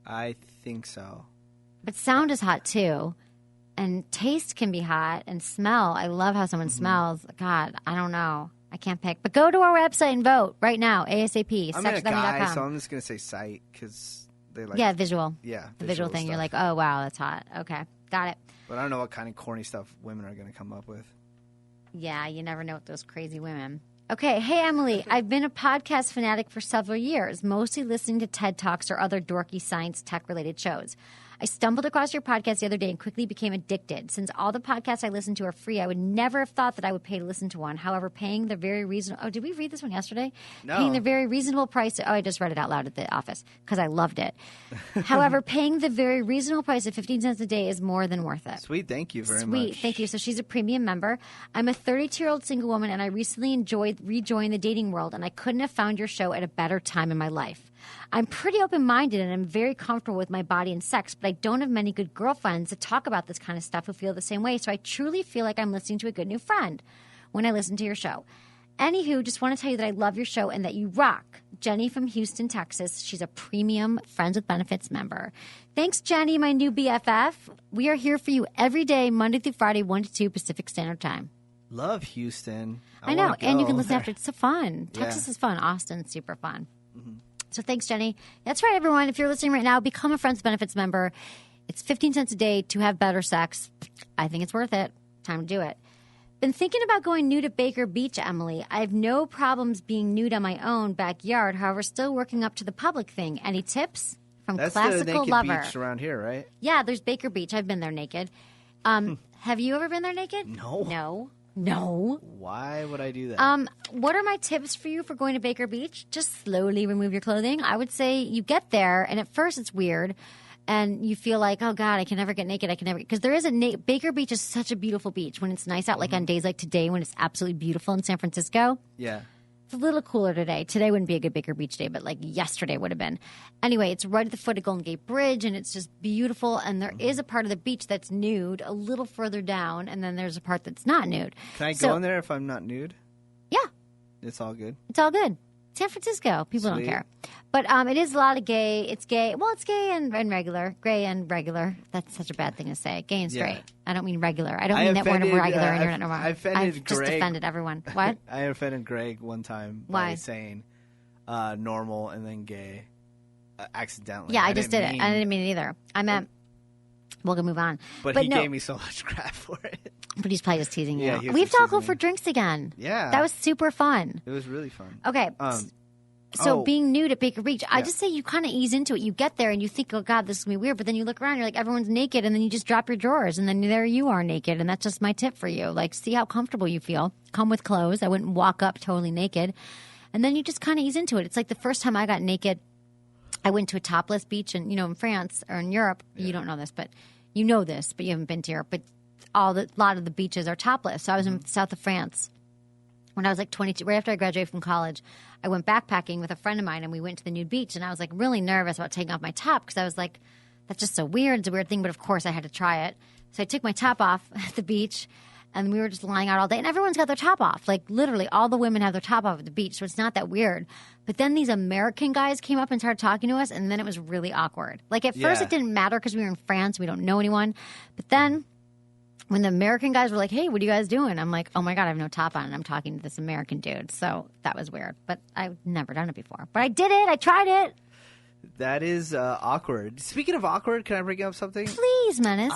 I think so. But sound is hot too. And taste can be hot. And smell. I love how someone smells. God, I don't know. I can't pick. But go to our website and vote right now. ASAP. I'm a guy, so I'm just going to say sight because they like... Yeah, visual. Yeah, the visual thing. Stuff. You're like, oh, wow, that's hot. Okay, got it. But I don't know what kind of corny stuff women are going to come up with. Yeah, you never know with those crazy women. Okay, hey, Emily, I've been a podcast fanatic for several years, mostly listening to TED Talks or other dorky science tech-related shows. I stumbled across your podcast the other day and quickly became addicted. Since all the podcasts I listen to are free, I would never have thought that I would pay to listen to one. However, paying the very reasonable... Oh, did we read this one yesterday? No. Paying the very reasonable price... Oh, I just read it out loud at the office because I loved it. However, paying the very reasonable price of 15 cents a day is more than worth it. Sweet. Thank you very much. Sweet. Thank you. So she's a premium member. I'm a 32-year-old single woman, and I recently rejoined the dating world, and I couldn't have found your show at a better time in my life. I'm pretty open-minded and I'm very comfortable with my body and sex, but I don't have many good girlfriends that talk about this kind of stuff who feel the same way, so I truly feel like I'm listening to a good new friend when I listen to your show. Anywho, just want to tell you that I love your show and that you rock. Jenny from Houston, Texas. She's a premium Friends with Benefits member. Thanks, Jenny, my new BFF. We are here for you every day, Monday through Friday, 1 to 2 Pacific Standard Time. Love Houston. I know, and you can listen after. It's so fun. Texas is fun. Austin's super fun. Mm-hmm. So thanks, Jenny. That's right, everyone. If you're listening right now, become a Friends with Benefits member. It's 15 cents a day to have better sex. I think it's worth it. Time to do it. Been thinking about going nude at Baker Beach, Emily. I have no problems being nude on my own backyard. However, still working up to the public thing. Any tips from That's Classical the naked Lover? Beach around here, right? Yeah, there's Baker Beach. I've been there naked. Have you ever been there naked? No. No. Why would I do that? What are my tips for you for going to Baker Beach? Just slowly remove your clothing. I would say you get there, and at first it's weird. And you feel like, oh, God, I can never get naked. Because there is Baker Beach is such a beautiful beach when it's nice out, like on days like today when it's absolutely beautiful in San Francisco. Yeah. It's a little cooler today. Today wouldn't be a good Baker Beach day, but like yesterday would have been. Anyway, it's right at the foot of Golden Gate Bridge, and it's just beautiful. And there is a part of the beach that's nude a little further down, and then there's a part that's not nude. Can I go in there if I'm not nude? Yeah. It's all good? It's all good. San Francisco. People don't care. But it is a lot of gay. It's gay. Well, it's gay and regular. Gay and regular. That's such a bad thing to say. Gay and straight. I don't mean regular. I don't mean that word of regular. I've just offended everyone. What? I offended Greg one time by saying normal and then gay accidentally. Yeah, I just did it. I didn't mean it either. I meant, we'll move on. But he gave me so much crap for it. But he's probably just teasing you. Yeah, we have to all go for drinks again. Yeah. That was super fun. It was really fun. Okay. So being nude at Baker Beach, I just say you kind of ease into it. You get there and you think, oh, God, this is going to be weird. But then you look around, you're like, everyone's naked. And then you just drop your drawers. And then there you are naked. And that's just my tip for you. Like, see how comfortable you feel. Come with clothes. I wouldn't walk up totally naked. And then you just kind of ease into it. It's like the first time I got naked, I went to a topless beach. And, in France or in Europe, you don't know this, but you know this, but you haven't been to Europe. But a lot of the beaches are topless. So I was in the south of France when I was like 22, right after I graduated from college. I went backpacking with a friend of mine, and we went to the nude beach. And I was like really nervous about taking off my top because I was like, that's just so weird. It's a weird thing, but of course I had to try it. So I took my top off at the beach, and we were just lying out all day. And everyone's got their top off. Like literally all the women have their top off at the beach, so it's not that weird. But then these American guys came up and started talking to us, and then it was really awkward. Like at first it didn't matter because we were in France. We don't know anyone. But then when the American guys were like, hey, what are you guys doing? I'm like, oh, my God, I have no top on, and I'm talking to this American dude. So that was weird. But I've never done it before. But I did it. I tried it. That is awkward. Speaking of awkward, can I bring up something? Please, Menace.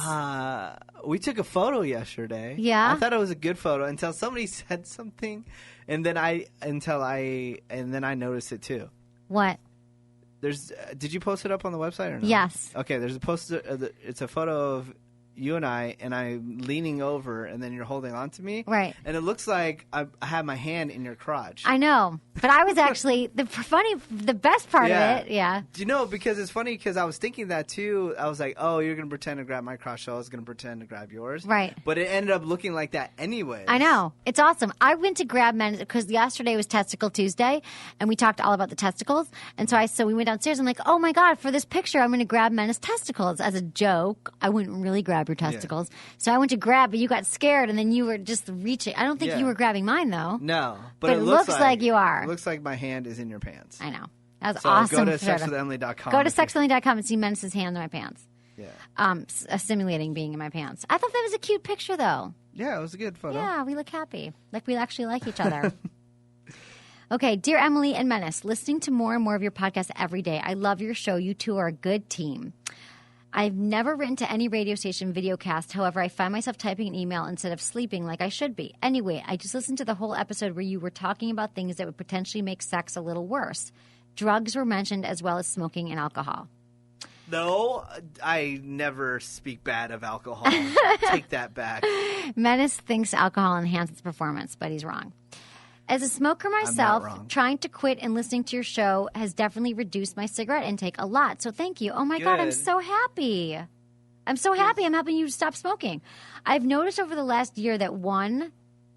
We took a photo yesterday. Yeah? I thought it was a good photo until somebody said something, and then I noticed it too. What? Did you post it up on the website or not? Yes. Okay, there's a poster. It's a photo of you and I'm leaning over, and then you're holding on to me. Right. And it looks like I have my hand in your crotch. I know. But I was actually, the best part of it, Do you know, because it's funny because I was thinking that too. I was like, oh, you're going to pretend to grab my crotch, so I was going to pretend to grab yours. Right. But it ended up looking like that anyway. I know. It's awesome. I went to grab Menace because yesterday was Testicle Tuesday, and we talked all about the testicles. And so we went downstairs. I'm like, oh, my God, for this picture, I'm going to grab Menace testicles as a joke. I wouldn't really grab your testicles. Yeah. So I went to grab, but you got scared, and then you were just reaching. I don't think you were grabbing mine, though. No. But it looks like you are. It looks like my hand is in your pants. I know. That was awesome. Go to sexwithemily.com. Go to sexwithemily.com and see Menace's hand in my pants. Yeah. Simulating being in my pants. I thought that was a cute picture, though. Yeah, it was a good photo. Yeah, we look happy. Like we actually like each other. Okay, dear Emily and Menace, listening to more and more of your podcasts every day. I love your show. You two are a good team. I've never written to any radio station videocast. However, I find myself typing an email instead of sleeping like I should be. Anyway, I just listened to the whole episode where you were talking about things that would potentially make sex a little worse. Drugs were mentioned as well as smoking and alcohol. No, I never speak bad of alcohol. Take that back. Menace thinks alcohol enhances performance, but he's wrong. As a smoker myself, trying to quit and listening to your show has definitely reduced my cigarette intake a lot. So thank you. Oh, my God, I'm so happy. I'm so happy I'm helping you stop smoking. I've noticed over the last year that 1,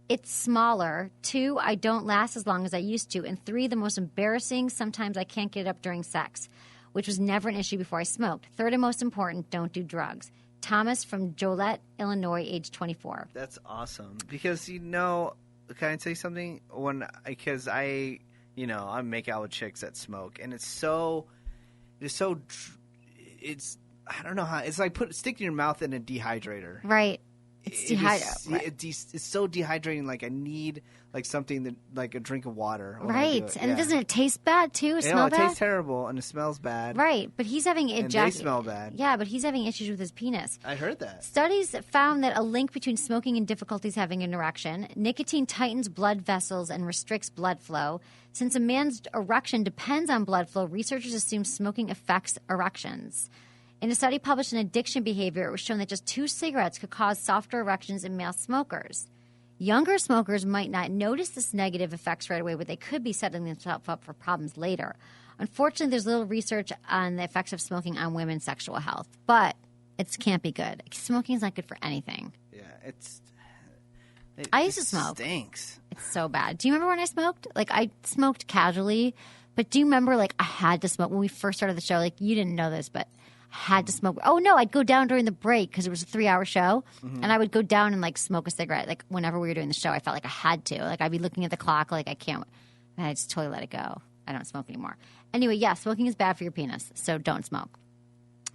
it's smaller. 2, I don't last as long as I used to. And 3, the most embarrassing, sometimes I can't get up during sex, which was never an issue before I smoked. 3rd and most important, don't do drugs. Thomas from Joliet, Illinois, age 24. That's awesome. Because, can I say something? Because I make out with chicks that smoke, and it's I don't know how, it's like sticking your mouth in a dehydrator. Right. It's it's so dehydrating. Like I need like something that, like a drink of water. Right. And doesn't it taste bad too? Smell it bad? tastes terrible and it smells bad. Right. But he's having and they smell bad. Yeah, but he's having issues with his penis. I heard that. Studies found that a link between smoking and difficulties having an erection. Nicotine tightens blood vessels and restricts blood flow. Since a man's erection depends on blood flow, researchers assume smoking affects erections. In a study published in Addiction Behavior, it was shown that just 2 cigarettes could cause softer erections in male smokers. Younger smokers might not notice this negative effects right away, but they could be setting themselves up for problems later. Unfortunately, there's little research on the effects of smoking on women's sexual health, but it can't be good. Smoking is not good for anything. Yeah, I used to smoke. Stinks. It's so bad. Do you remember when I smoked? Like, I smoked casually, but do you remember, like, I had to smoke when we first started the show? Like, you didn't know this, but had to smoke. Oh, no, I'd go down during the break because it was a 3-hour show, and I would go down and, like, smoke a cigarette. Like, whenever we were doing the show, I felt like I had to. Like, I'd be looking at the clock, like, I can't. And I just totally let it go. I don't smoke anymore. Anyway, yeah, smoking is bad for your penis, so don't smoke.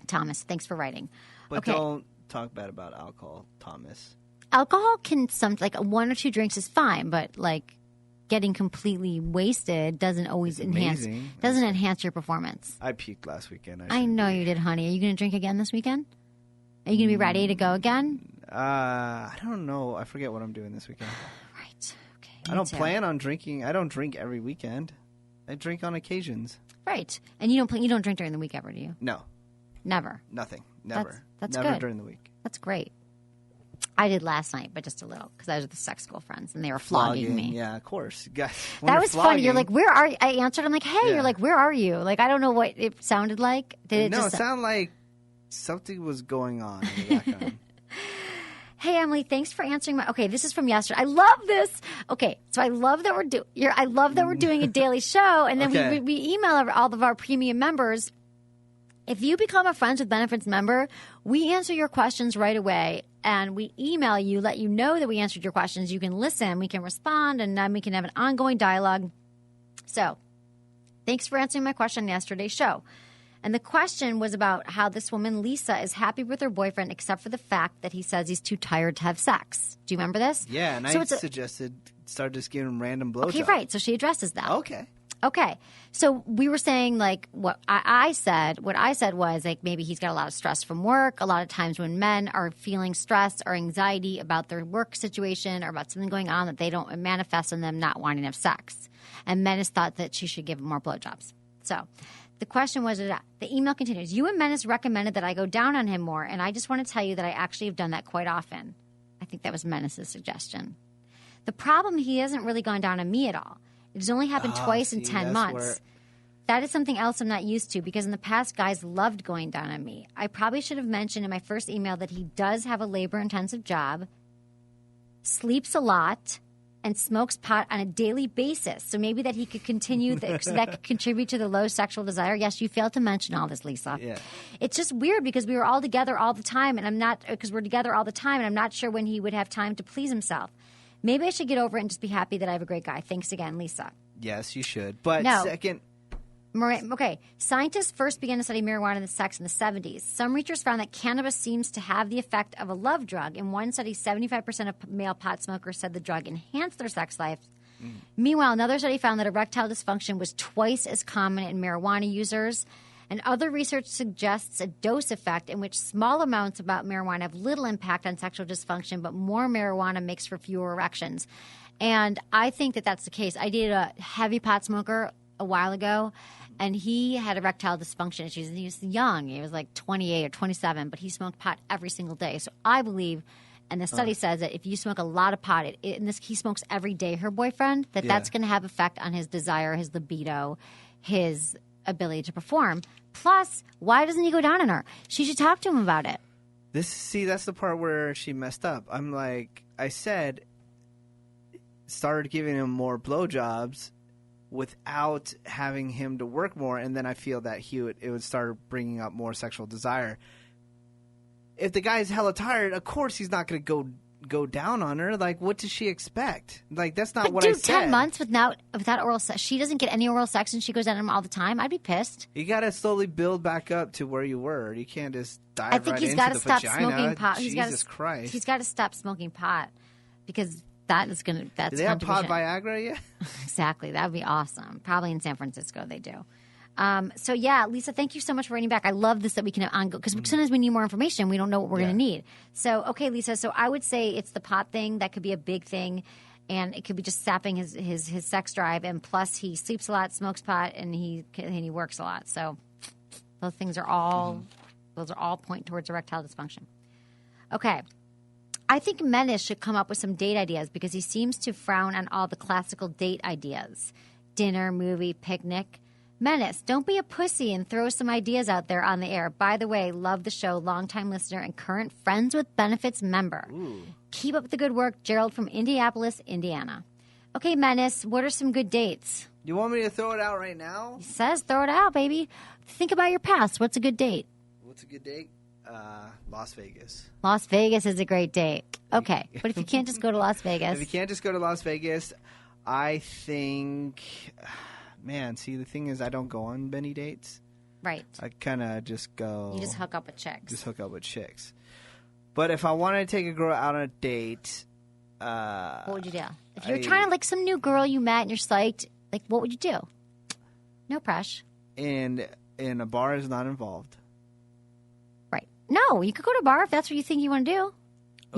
Thomas, thanks for writing. But don't talk bad about alcohol, Thomas. Alcohol can, like, 1 or 2 drinks is fine, but, like, getting completely wasted doesn't always enhance your performance. I peaked last weekend. I know you did, honey. Are you going to drink again this weekend? Are you going to be ready to go again? I don't know. I forget what I'm doing this weekend. Right. Okay. I don't plan on drinking. I don't drink every weekend. I drink on occasions. Right. And you don't drink during the week ever, do you? No. Never. Nothing. Never. That's never good. During the week. That's great. I did last night, but just a little, because I was with the sex school friends, and they were flogging me. Yeah, of course. That was funny. You're like, where are you? I answered. I'm like, hey. Yeah. You're like, where are you? Like, I don't know what it sounded like. It sounded like something was going on in the background. Hey, Emily, thanks for answering my. Okay, this is from yesterday. I love this. Okay, so I love that we're doing a daily show, and then we email all of our premium members. If you become a Friends with Benefits member, we answer your questions right away, and we email you, let you know that we answered your questions. You can listen, we can respond, and then we can have an ongoing dialogue. So, thanks for answering my question on yesterday's show. And the question was about how this woman, Lisa, is happy with her boyfriend except for the fact that he says he's too tired to have sex. Do you remember this? Yeah, and I suggested start just giving him random blowjobs. Okay, right. So she addresses that. Okay. So we were saying, like, what I said was, like, maybe he's got a lot of stress from work. A lot of times when men are feeling stress or anxiety about their work situation or about something going on, that they don't manifest in them not wanting to have sex. And Menace thought that she should give him more blowjobs. So the question was, the email continues, you and Menace recommended that I go down on him more, and I just want to tell you that I actually have done that quite often. I think that was Menace's suggestion. The problem, he hasn't really gone down on me at all. It has only happened twice in 10 months. That is something else I'm not used to, because in the past, guys loved going down on me. I probably should have mentioned in my first email that he does have a labor-intensive job, sleeps a lot, and smokes pot on a daily basis. So maybe that he could continue, so that could contribute to the low sexual desire. Yes, you failed to mention all this, Lisa. Yeah. It's just weird because we were all together all the time, and I'm not sure when he would have time to please himself. Maybe I should get over it and just be happy that I have a great guy. Thanks again, Lisa. Yes, you should. But second... Okay. Scientists first began to study marijuana and sex in the 70s. Some researchers found that cannabis seems to have the effect of a love drug. In one study, 75% of male pot smokers said the drug enhanced their sex life. Meanwhile, another study found that erectile dysfunction was twice as common in marijuana users. And other research suggests a dose effect in which small amounts of marijuana have little impact on sexual dysfunction, but more marijuana makes for fewer erections. And I think that that's the case. I dated a heavy pot smoker a while ago, and he had erectile dysfunction issues. And he was young. He was like 28 or 27, but he smoked pot every single day. So I believe, and the study says that if you smoke a lot of pot, he smokes every day, her boyfriend, that's going to have effect on his desire, his libido, his ability to perform. Plus, why doesn't he go down on her? She should talk to him about it. That's the part where she messed up. I'm like, I said, started giving him more blowjobs without having him to work more, and then I feel that it would start bringing up more sexual desire. If the guy's hella tired, of course he's not going to go go down on her. Like, what does she expect? Like, that's not what I said. 10 months without oral sex. She doesn't get any oral sex and she goes down on him all the time. I'd be pissed. You got to slowly build back up to where you were. You can't just dive I think right he's into got to the stop vagina. smoking pot. Jesus Christ. He's got to stop smoking pot because that's Do they have pot Viagra yet? Exactly. That would be awesome. Probably in San Francisco they do. So yeah, Lisa, thank you so much for writing back. I love this that we can have ongoing because sometimes we need more information. We don't know what we're going to need. So, okay, Lisa. So I would say it's the pot thing that could be a big thing, and it could be just sapping his sex drive. And plus, he sleeps a lot, smokes pot, and he works a lot. So those things are all point towards erectile dysfunction. Okay. I think Menace should come up with some date ideas because he seems to frown on all the classical date ideas: dinner, movie, picnic. Menace, don't be a pussy and throw some ideas out there on the air. By the way, love the show, longtime listener and current Friends with Benefits member. Ooh. Keep up the good work, Gerald from Indianapolis, Indiana. Okay, Menace, what are some good dates? You want me to throw it out right now? He says throw it out, baby. Think about your past. What's a good date? What's a good date? Las Vegas. Las Vegas is a great date. Okay, but if you can't just go to Las Vegas. If you can't just go to Las Vegas, I think... Man, see, the thing is, I don't go on many dates. Right. I kind of just go... You just hook up with chicks. But if I wanted to take a girl out on a date... what would you do? If you're trying to like some new girl you met and you're psyched, like, what would you do? No pressure. And a bar is not involved. Right. No, you could go to a bar if that's what you think you want to do.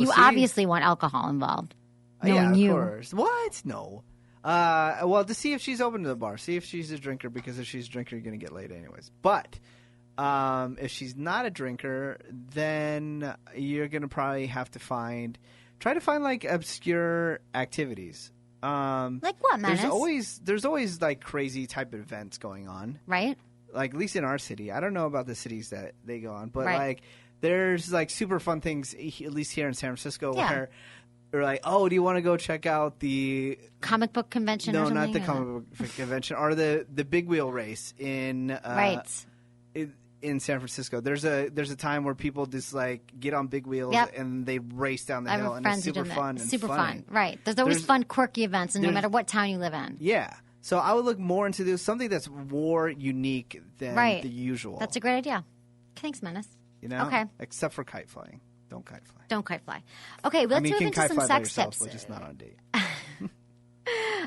You obviously want alcohol involved. Yeah, of course. What? No. Well, to see if she's open to the bar. See if she's a drinker, because if she's a drinker, you're going to get laid anyways. But if she's not a drinker, then you're going to probably have to try to find like obscure activities. Like what, Menace? There's always like crazy type of events going on. Right. Like, at least in our city. I don't know about the cities that they go on, but like there's like super fun things, at least here in San Francisco, where they're like, oh, do you want to go check out the comic book convention? No, or something? not the comic book convention, or the big wheel race in in San Francisco. There's a time where people just like get on big wheels and they race down the hill, and it's super fun. Super fun, right? There's always fun, quirky events, and no matter what town you live in. Yeah. So I would look more into something that's more unique than the usual. That's a great idea. Thanks, Menace. You know? Okay. Except for kite flying. Don't kite fly. Don't kite fly. Okay, let's move into some sex tips. But just not on a date.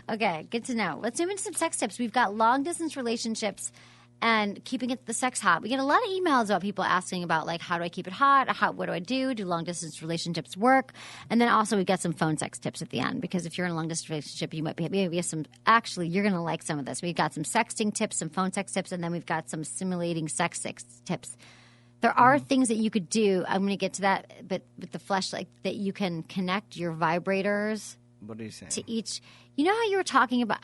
Okay, good to know. Let's move into some sex tips. We've got long-distance relationships and keeping the sex hot. We get a lot of emails about people asking about, like, how do I keep it hot? What do I do? Do long-distance relationships work? And then also we got some phone sex tips at the end, because if you're in a long-distance relationship, you might be maybe have some – actually, you're going to like some of this. We've got some sexting tips, some phone sex tips, and then we've got some simulating sex tips. There are things that you could do. I'm going to get to that, but with the fleshlight, that you can connect your vibrators. What are you saying? To each – you know how you were talking about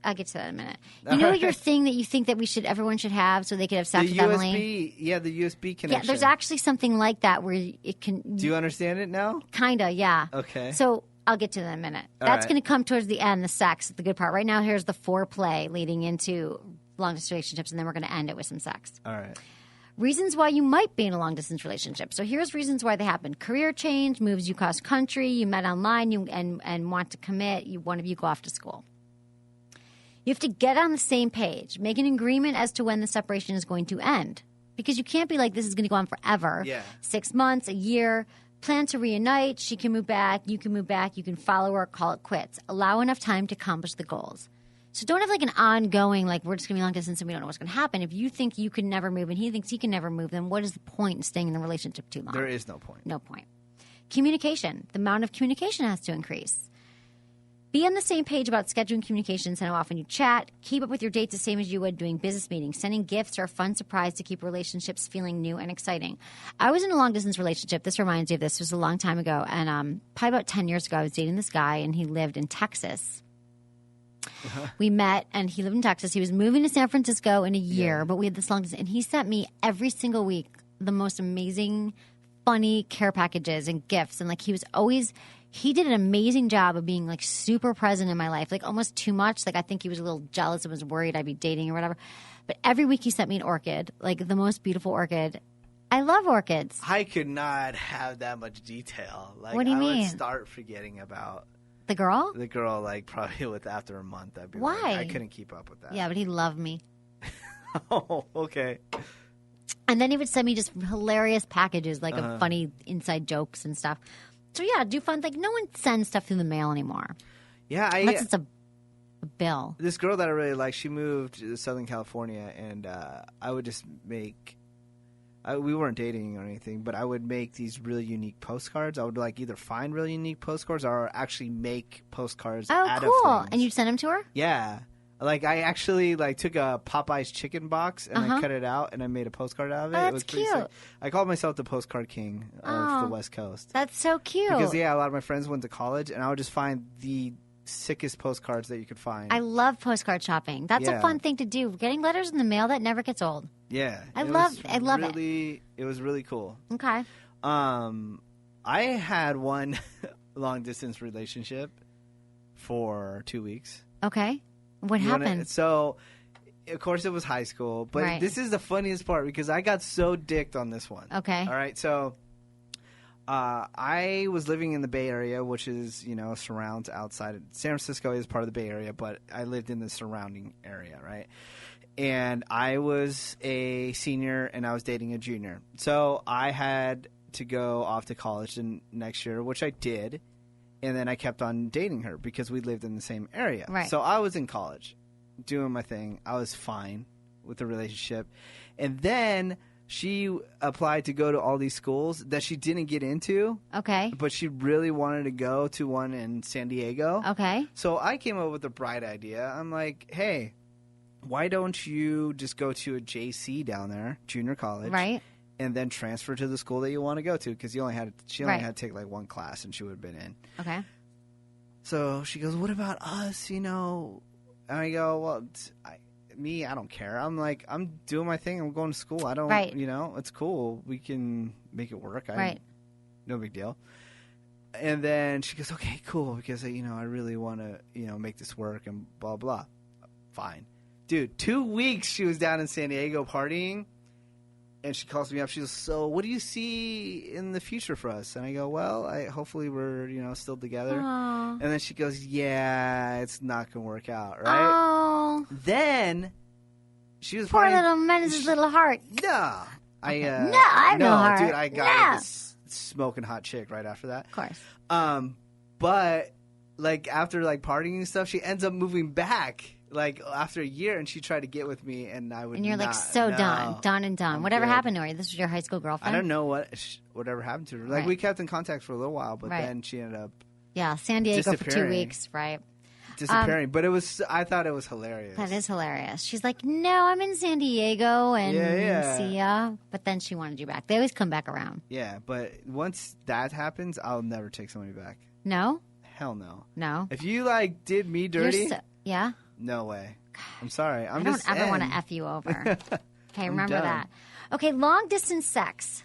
I'll get to that in a minute. You know your thing that you think that everyone should have so they could have sex with Emily? Yeah, the USB connection. Yeah, there's actually something like that where it can... Do you understand it now? Kinda, yeah. Okay. So I'll get to that in a minute. That's going to come towards the end, the sex, the good part. Right now, here's the foreplay leading into long-distance relationships, and then we're going to end it with some sex. All right. Reasons why you might be in a long-distance relationship. So here's reasons why they happen. Career change, moves you cross country, you met online and want to commit, one of you go off to school. You have to get on the same page. Make an agreement as to when the separation is going to end. Because you can't be like, this is going to go on forever. Yeah. 6 months, a year. Plan to reunite. She can move back. You can move back. You can follow her, call it quits. Allow enough time to accomplish the goals. So don't have like an ongoing, like, we're just going to be long distance and we don't know what's going to happen. If you think you can never move and he thinks he can never move, then what is the point in staying in the relationship too long? There is no point. No point. Communication. The amount of communication has to increase. Be on the same page about scheduling communications and how often you chat. Keep up with your dates the same as you would doing business meetings. Sending gifts or a fun surprise to keep relationships feeling new and exciting. I was in a long-distance relationship. This reminds me of this. It was a long time ago. And probably about 10 years ago, I was dating this guy, and he lived in Texas. We met, and he lived in Texas. He was moving to San Francisco in a year, but we had this long distance. And he sent me every single week the most amazing, funny care packages and gifts. And, like, he did an amazing job of being, like, super present in my life, like, almost too much. Like, I think he was a little jealous and was worried I'd be dating or whatever. But every week he sent me an orchid, like, the most beautiful orchid. I love orchids. I could not have that much detail. Like, what do you mean? I would start forgetting about the girl. The girl, like, probably after a month, I'd be Why? like, I couldn't keep up with that. Yeah, but he loved me. Oh, okay. And then he would send me just hilarious packages, like of funny inside jokes and stuff. So yeah, do fun. Like, no one sends stuff through the mail anymore. Yeah, unless it's a bill. This girl that I really like, she moved to Southern California, and I would just make. We weren't dating or anything, but I would make these really unique postcards. I would like either find really unique postcards or actually make postcards. Out cool! Of things. And you'd send them to her? Yeah. Like, I actually took a Popeye's chicken box and I cut it out and I made a postcard out of it. Oh, it was cute. Sick. I called myself the postcard king of the West Coast. That's so cute. Because, a lot of my friends went to college and I would just find the sickest postcards that you could find. I love postcard shopping. That's a fun thing to do. Getting letters in the mail, that never gets old. Yeah. I love it. It was really cool. Okay. I had one long-distance relationship for 2 weeks. Okay. What happened? So, of course, it was high school. But this is the funniest part because I got so dicked on this one. Okay. All right. So, I was living in the Bay Area, which is, surrounds outside. San Francisco is part of the Bay Area, but I lived in the surrounding area, right? And I was a senior and I was dating a junior. So, I had to go off to college next year, which I did. And then I kept on dating her because we lived in the same area. Right. So I was in college doing my thing. I was fine with the relationship. And then she applied to go to all these schools that she didn't get into. Okay. But she really wanted to go to one in San Diego. Okay. So I came up with a bright idea. I'm like, hey, why don't you just go to a JC down there, junior college. Right. And then transfer to the school that you want to go to because she only had to take like one class and she would have been in. Okay. So she goes, "What about us?" And I go, "Well, I don't care. I'm like, I'm doing my thing. I'm going to school. I don't, it's cool. We can make it work. No big deal." And then she goes, "Okay, cool, because I really want to make this work and blah blah." Fine, dude. 2 weeks she was down in San Diego partying. And she calls me up. She goes, "So, what do you see in the future for us?" And I go, "Well, hopefully we're, still together." Aww. And then she goes, "Yeah, it's not gonna work out, right?" Oh. Then she was poor little Menace's little heart. No, I have no heart. Dude, I got this smoking hot chick right after that. Of course. But like after like partying and stuff, she ends up moving back. Like after a year, and she tried to get with me, and I would. And you're not, like so done. Whatever happened to her? This was your high school girlfriend. I don't know whatever happened to her. Like we kept in contact for a little while, but then she ended up. Yeah, San Diego for 2 weeks, right? Disappearing, but I thought it was hilarious. That is hilarious. She's like, "No, I'm in San Diego, and see ya." But then she wanted you back. They always come back around. Yeah, but once that happens, I'll never take somebody back. No. Hell no. No. If you did me dirty, yeah. No way. I'm sorry. I don't ever want to F you over. Okay, remember that. Okay, long distance sex.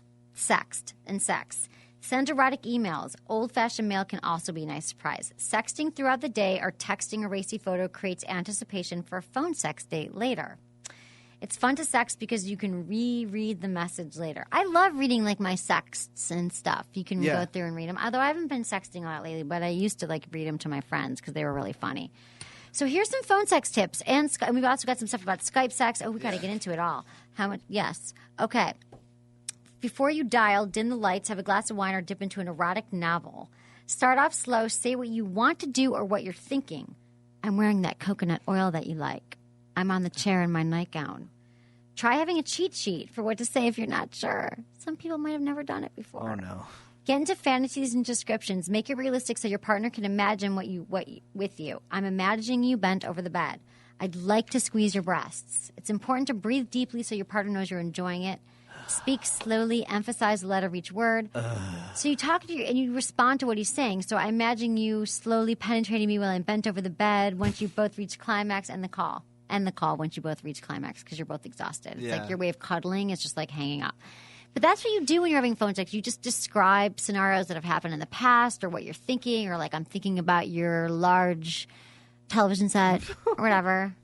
Send erotic emails. Old-fashioned mail can also be a nice surprise. Sexting throughout the day or texting a racy photo creates anticipation for a phone sex date later. It's fun to sext because you can reread the message later. I love reading like my sexts and stuff. You can go through and read them. Although I haven't been sexting a lot lately, but I used to like read them to my friends because they were really funny. So here's some phone sex tips. And we've also got some stuff about Skype sex. Oh, we got to get into it all. How much? Yes. Okay. Before you dial, dim the lights, have a glass of wine, or dip into an erotic novel. Start off slow. Say what you want to do or what you're thinking. I'm wearing that coconut oil that you like. I'm on the chair in my nightgown. Try having a cheat sheet for what to say if you're not sure. Some people might have never done it before. Oh, no. Get into fantasies and descriptions. Make it realistic so your partner can imagine what with you. I'm imagining you bent over the bed. I'd like to squeeze your breasts. It's important to breathe deeply so your partner knows you're enjoying it. Speak slowly. Emphasize the letter of each word. So you talk to you and you respond to what he's saying. So I imagine you slowly penetrating me while I'm bent over the bed. Once you both reach climax, end the call. End the call once you both reach climax because you're both exhausted. It's like your way of cuddling is just like hanging up. But that's what you do when you're having phone sex. You just describe scenarios that have happened in the past or what you're thinking, or like I'm thinking about your large television set or whatever.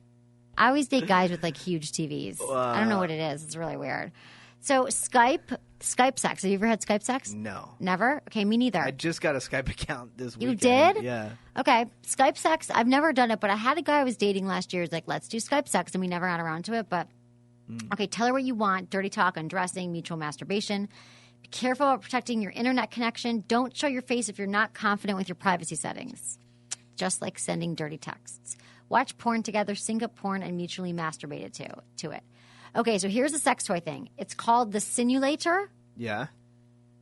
I always date guys with like huge TVs. I don't know what it is. It's really weird. So Skype Skype sex. Have you ever had Skype sex? No. Never? Okay, me neither. I just got a Skype account this weekend. You did? Yeah. Okay, Skype sex. I've never done it, but I had a guy I was dating last year who's like, let's do Skype sex, and we never got around to it. But, okay, tell her what you want. Dirty talk, undressing, mutual masturbation. Be careful about protecting your internet connection. Don't show your face if you're not confident with your privacy settings. Just like sending dirty texts. Watch porn together, sync up porn, and mutually masturbate to it. Okay, so here's the sex toy thing. It's called the simulator. Yeah.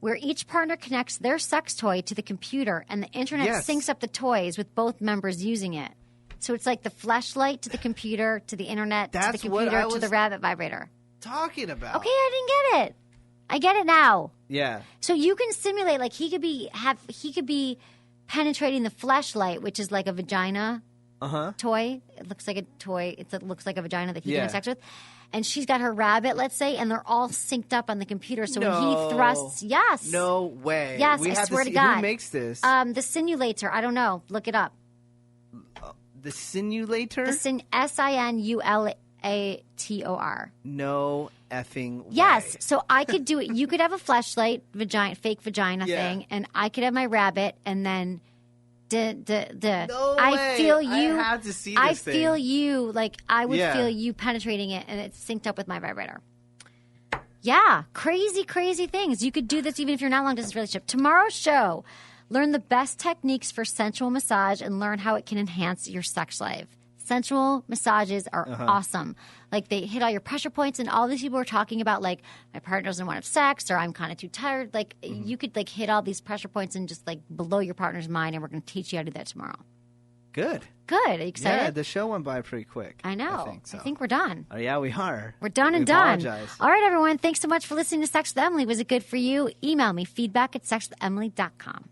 Where each partner connects their sex toy to the computer and the internet syncs up the toys with both members using it. So it's like the fleshlight to the computer, to the internet, to the computer, to the rabbit vibrator. Talking about. Okay, I didn't get it. I get it now. Yeah. So you can simulate, like he could be penetrating the fleshlight, which is like a vagina toy. It looks like a toy. It looks like a vagina that he can have sex with. And she's got her rabbit, let's say, and they're all synced up on the computer. So when he thrusts, no way. Yes, I swear to God. Who makes this? The simulator. I don't know. Look it up. The simulator? SINULATOR. No effing way. Yes. So I could do it. You could have a fleshlight, fake vagina thing, and I could have my rabbit, and then No I way. feel you. I have to see this I thing. feel you. Like I would feel you penetrating it, and it's synced up with my vibrator. Yeah, crazy, crazy things. You could do this even if you're not long distance relationship. Tomorrow's show, learn the best techniques for sensual massage and learn how it can enhance your sex life. Sensual massages are awesome. Like they hit all your pressure points, and all these people are talking about like my partner doesn't want to have sex or I'm kind of too tired. Like you could like hit all these pressure points and just like blow your partner's mind, and we're going to teach you how to do that tomorrow. Good. Are you excited? Yeah, the show went by pretty quick. I know. I think we're done. Oh, yeah, we are. We're done and done. All right, everyone. Thanks so much for listening to Sex with Emily. Was it good for you? Email me, feedback@sexwithemily.com.